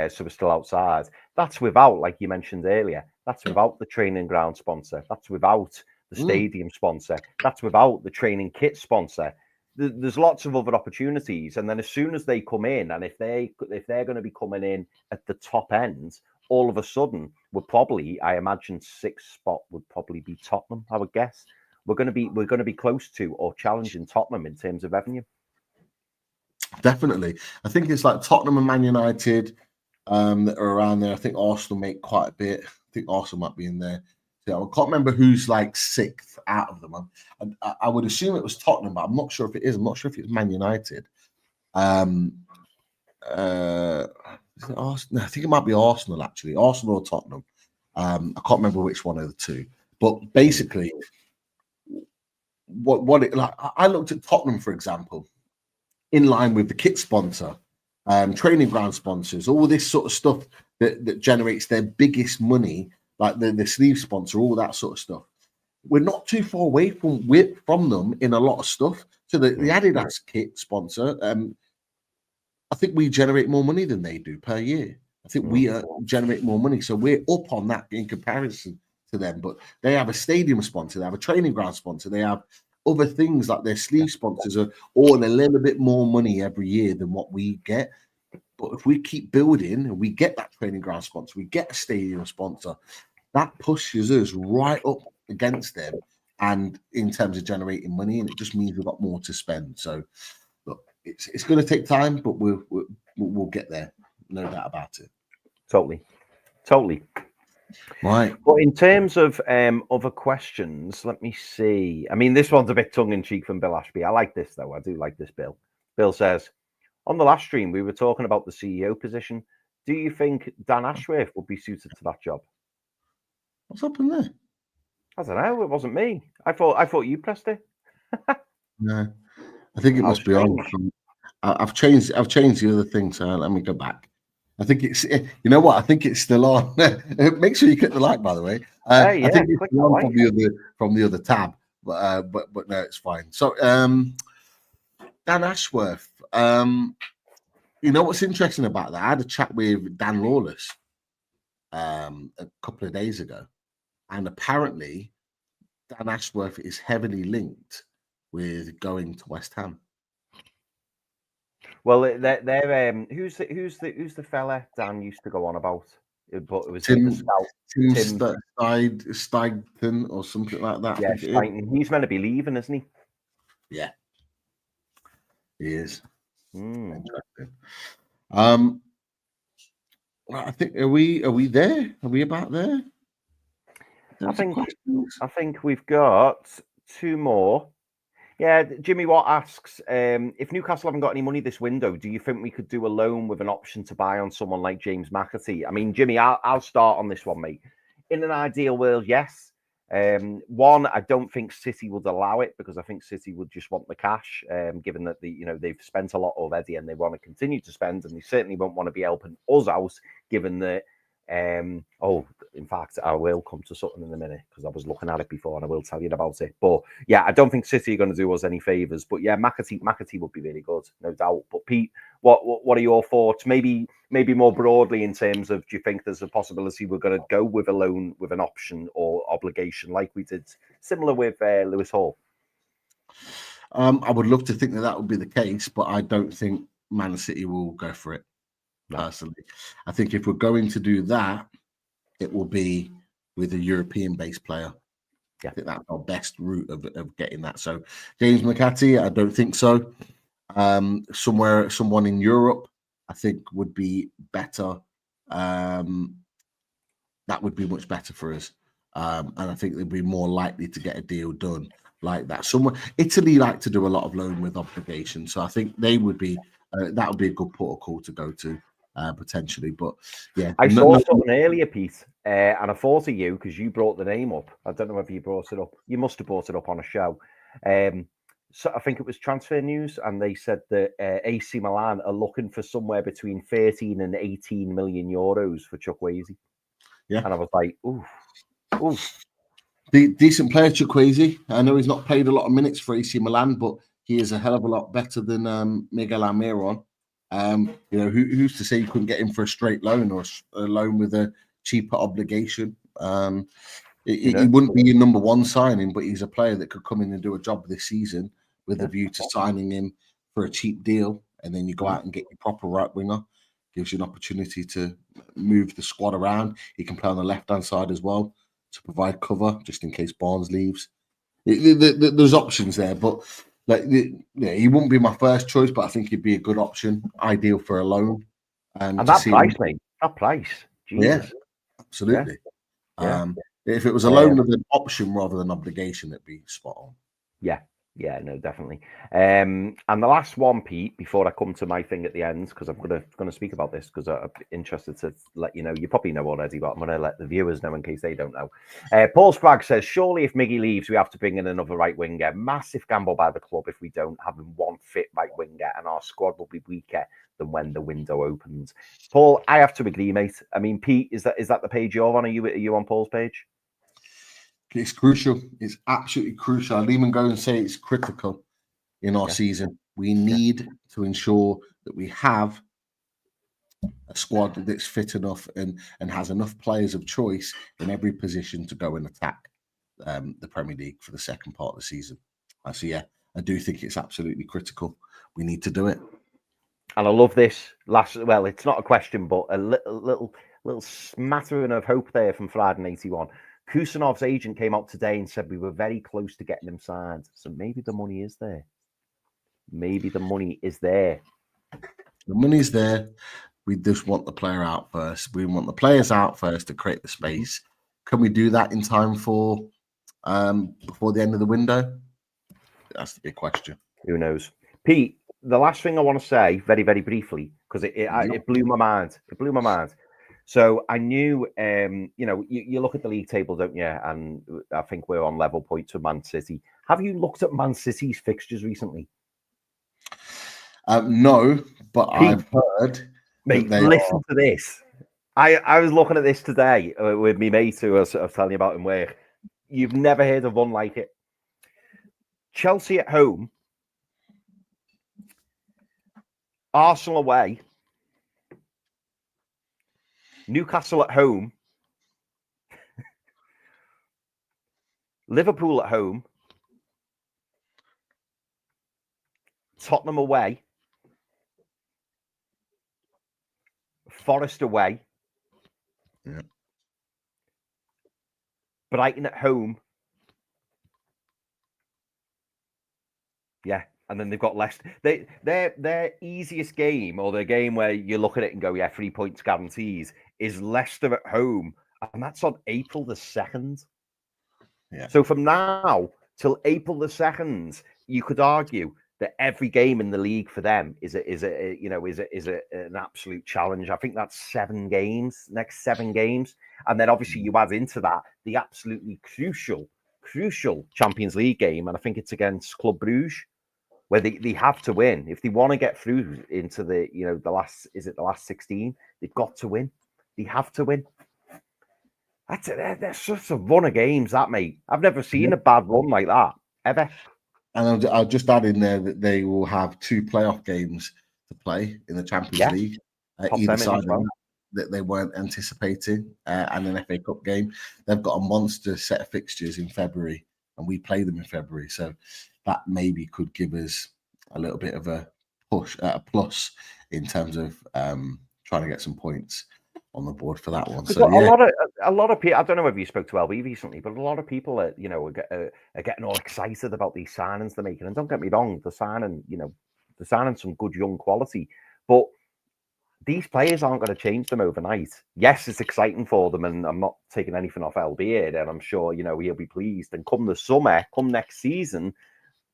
[SPEAKER 3] so we're still outside. That's without, like you mentioned earlier, that's without the training ground sponsor. That's without the stadium sponsor. That's without the training kit sponsor. There's lots of other opportunities, and then as soon as they come in, and if they're going to be coming in at the top end, all of a sudden, I imagine 6th spot would probably be Tottenham. I would guess. We're going to be close to or challenging Tottenham in terms of revenue.
[SPEAKER 4] Definitely. I think it's like Tottenham and Man United that are around there. I think Arsenal make quite a bit. I think Arsenal might be in there. So I can't remember who's like 6th out of them. I would assume it was Tottenham, but I'm not sure if it is. I'm not sure if it's Man United. Is it Arsenal? I think it might be Arsenal, actually. Arsenal or Tottenham. I can't remember which one of the two. But basically, I looked at Tottenham, for example, in line with the kit sponsor, training ground sponsors, all this sort of stuff that generates their biggest money, like the sleeve sponsor, all that sort of stuff. We're not too far away from them in a lot of stuff. So the Adidas kit sponsor, I think we generate more money than they do per year. I think we generate more money. So we're up on that in comparison to them, but they have a stadium sponsor, they have a training ground sponsor, they have other things like their sleeve sponsors are all a little bit more money every year than what we get. But if we keep building and we get that training ground sponsor, we get a stadium sponsor, that pushes us right up against them and in terms of generating money, and it just means we've got more to spend. So look, it's going to take time, but we'll get there, no doubt about it.
[SPEAKER 3] Totally.
[SPEAKER 4] Right.
[SPEAKER 3] But in terms of other questions, let me see. I mean, this one's a bit tongue-in-cheek from Bill Ashby. I like this, though. I do like this, Bill. Bill says, on the last stream, we were talking about the CEO position. Do you think Dan Ashworth would be suited to that job?
[SPEAKER 4] What's happened there?
[SPEAKER 3] I don't know. It wasn't me. I thought you pressed it.
[SPEAKER 4] No, I think it must be on. I've changed the other thing, so let me go back. I think it's, you know what? I think it's still on. Make sure you click the like, by the way. I think it's still on from the other tab, but no, it's fine. So, Dan Ashworth. You know what's interesting about that? I had a chat with Dan Lawless a couple of days ago, and apparently Dan Ashworth is heavily linked with going to West Ham.
[SPEAKER 3] Well, they're who's the fella Dan used to go on about? But it was the
[SPEAKER 4] Tim
[SPEAKER 3] scout.
[SPEAKER 4] Tim
[SPEAKER 3] Tim.
[SPEAKER 4] Stagton or something like that. I
[SPEAKER 3] Yeah,
[SPEAKER 4] think it is.
[SPEAKER 3] Stein. He's meant to be leaving, isn't he?
[SPEAKER 4] Yeah, he is.
[SPEAKER 3] Mm.
[SPEAKER 4] Interesting. I think are we there? Are we about there?
[SPEAKER 3] I think we've got two more. Yeah, Jimmy Watt asks, if Newcastle haven't got any money this window, do you think we could do a loan with an option to buy on someone like James McAtee? I mean, Jimmy, I'll start on this one, mate. In an ideal world, yes. One, I don't think City would allow it because I think City would just want the cash, given that they've spent a lot already and they want to continue to spend, and they certainly won't want to be helping us out, given that. In fact, I will come to something in a minute because I was looking at it before and I will tell you about it. But yeah, I don't think City are going to do us any favors. But yeah, McAtee would be really good, no doubt. But Pete, what are your thoughts? Maybe more broadly in terms of, do you think there's a possibility we're going to go with a loan with an option or obligation like we did similar with Lewis Hall?
[SPEAKER 4] I would love to think that would be the case, but I don't think Man City will go for it. Personally, I think if we're going to do that, it will be with a European-based player.
[SPEAKER 3] Yeah.
[SPEAKER 4] I think that's our best route of getting that. So James McAtee, I don't think so. Someone in Europe, I think would be better. That would be much better for us. And I think they'd be more likely to get a deal done like that. Somewhere Italy like to do a lot of loan with obligation. So I think they would be that would be a good protocol to go to. Potentially, but yeah,
[SPEAKER 3] I saw something earlier, Pete, and I thought of you because you brought the name up. I don't know whether you brought it up. You must have brought it up on a show. So I think it was Transfer News, and they said that AC Milan are looking for somewhere between 13 and 18 million euros for Chukwueze.
[SPEAKER 4] Yeah,
[SPEAKER 3] and I was like, ooh.
[SPEAKER 4] The decent player, Chukwueze. I know he's not played a lot of minutes for AC Milan, but he is a hell of a lot better than Miguel Almiron. Who's to say you couldn't get him for a straight loan or a loan with a cheaper obligation? He wouldn't be your number one signing, but he's a player that could come in and do a job this season with a view to signing him for a cheap deal, and then you go out and get your proper right winger. Gives you an opportunity to move the squad around. He can play on the left-hand side as well to provide cover just in case Barnes leaves. There's options there, but he wouldn't be my first choice, but I think he'd be a good option, ideal for a loan.
[SPEAKER 3] And that price, mate, that price. Jesus.
[SPEAKER 4] Yeah, absolutely.
[SPEAKER 3] Yeah.
[SPEAKER 4] If it was a loan with an option rather than obligation, it'd be spot on.
[SPEAKER 3] Yeah, no, definitely. And the last one, Pete, before I come to my thing at the end, because I'm gonna speak about this because I'm interested to let you know. You probably know already, but I'm gonna let the viewers know in case they don't know. Paul Sprague says, surely if Miggy leaves, we have to bring in another right winger. Massive gamble by the club if we don't have one fit right winger, and our squad will be weaker than when the window opens. Paul, I have to agree, mate. I mean, Pete, is that the page you're on? Are you on Paul's page?
[SPEAKER 4] It's crucial. It's absolutely crucial. I'll even go and say it's critical in our season. We need to ensure that we have a squad that's fit enough and has enough players of choice in every position to go and attack the Premier League for the second part of the season. So yeah, I do think it's absolutely critical. We need to do it.
[SPEAKER 3] And I love this well, it's not a question, but a little smattering of hope there from Friday 81. Kusanov's agent came out today and said we were very close to getting him signed. So maybe the money is there. The
[SPEAKER 4] money's there. We just want the player out first. We want the players out first to create the space. Can we do that in time for before the end of the window? That's the big question.
[SPEAKER 3] Who knows? Pete, the last thing I want to say very, very briefly, because it blew my mind. It blew my mind. So I knew, you look at the league table, don't you? And I think we're on level points with Man City. Have you looked at Man City's fixtures recently?
[SPEAKER 4] No, but Pete, I've heard.
[SPEAKER 3] Mate, listen to this. I was looking at this today with me mate who I was telling you about in work. You've never heard of one like it. Chelsea at home, Arsenal away, Newcastle at home, Liverpool at home, Tottenham away, Forest away.
[SPEAKER 4] Yeah.
[SPEAKER 3] Brighton at home. Yeah, and then they've got Leicester. Their easiest game, or their game where you look at it and go, yeah, 3 points guarantees, is Leicester at home, and that's on April the 2nd.
[SPEAKER 4] Yeah.
[SPEAKER 3] So from now till April the 2nd, you could argue that every game in the league for them is an absolute challenge. I think that's 7 games, next 7 games, and then obviously you add into that the absolutely crucial Champions League game, and I think it's against Club Brugge, where they have to win if they want to get through into the last 16. They've got to win. They have to win. That's just a run of games, that, mate. I've never seen a bad run like that ever.
[SPEAKER 4] And I'll just add in there that they will have 2 playoff games to play in the Champions League, either side that they weren't anticipating, and an FA Cup game. They've got a monster set of fixtures in February, and we play them in February. So that maybe could give us a little bit of a push, a plus in terms of trying to get some points on the board for that one. So
[SPEAKER 3] a lot of people. I don't know if you spoke to LB recently, but a lot of people are getting all excited about these signings they're making. And don't get me wrong, they're signing some good young quality, but these players aren't going to change them overnight. Yes, it's exciting for them, and I'm not taking anything off LB here. And I'm sure he'll be pleased. And come the summer, come next season,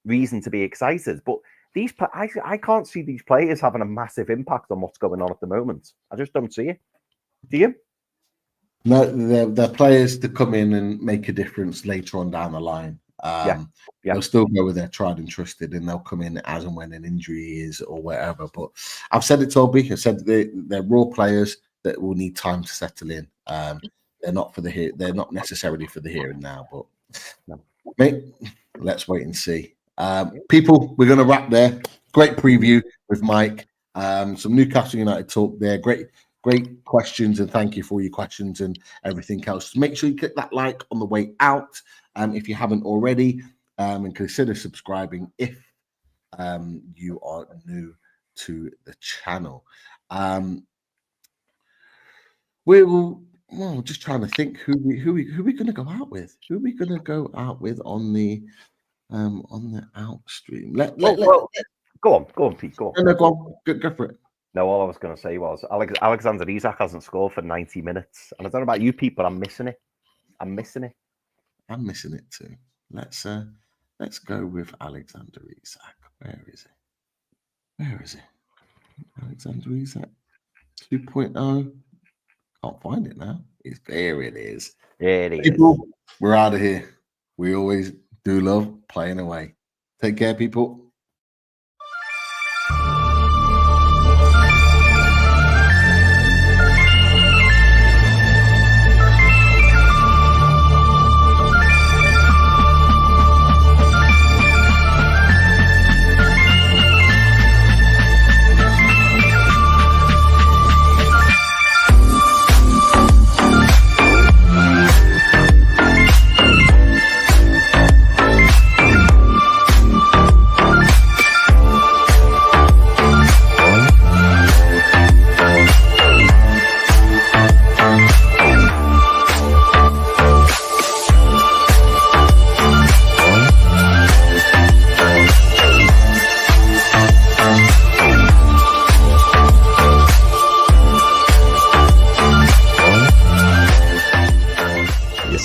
[SPEAKER 3] reason to be excited. But I can't see these players having a massive impact on what's going on at the moment. I just don't see it. Do you?
[SPEAKER 4] No, they're players to come in and make a difference later on down the line. They'll still go with their tried and trusted, and they'll come in as and when an injury is or whatever. But I've said it, Toby. I've said they're raw players that will need time to settle in. They're not They're not necessarily for the here and now. But mate, let's wait and see. People, we're going to wrap there. Great preview with Mike. Some Newcastle United talk there. Great questions, and thank you for your questions and everything else. Make sure you click that like on the way out if you haven't already, and consider subscribing if you are new to the channel. We're just trying to think who we going to go out with. Who are we going to go out with on the out stream?
[SPEAKER 3] Go on, Pete. Go on.
[SPEAKER 4] No, go for it.
[SPEAKER 3] No, all I was going to say was Alexander Isak hasn't scored for 90 minutes. And I don't know about you, Pete, but I'm missing it. I'm missing it
[SPEAKER 4] too. Let's go with Alexander Isak. Where is it? Alexander Isak 2.0. Can't find it now. There it is.
[SPEAKER 3] There it is.
[SPEAKER 4] People, we're out of here. We always do love playing away. Take care, people.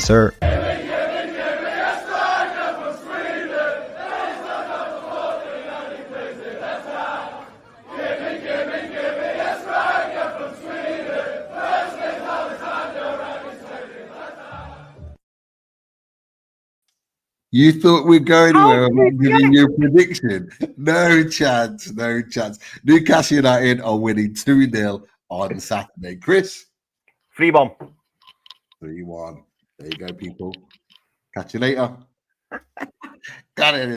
[SPEAKER 2] Sir.
[SPEAKER 4] You thought we'd go anywhere? I'm giving you a prediction. No chance. Newcastle United are winning 2-0 on Saturday. Chris?
[SPEAKER 3] 3-1.
[SPEAKER 4] 3-1. There you go, people. Catch you later. Got it.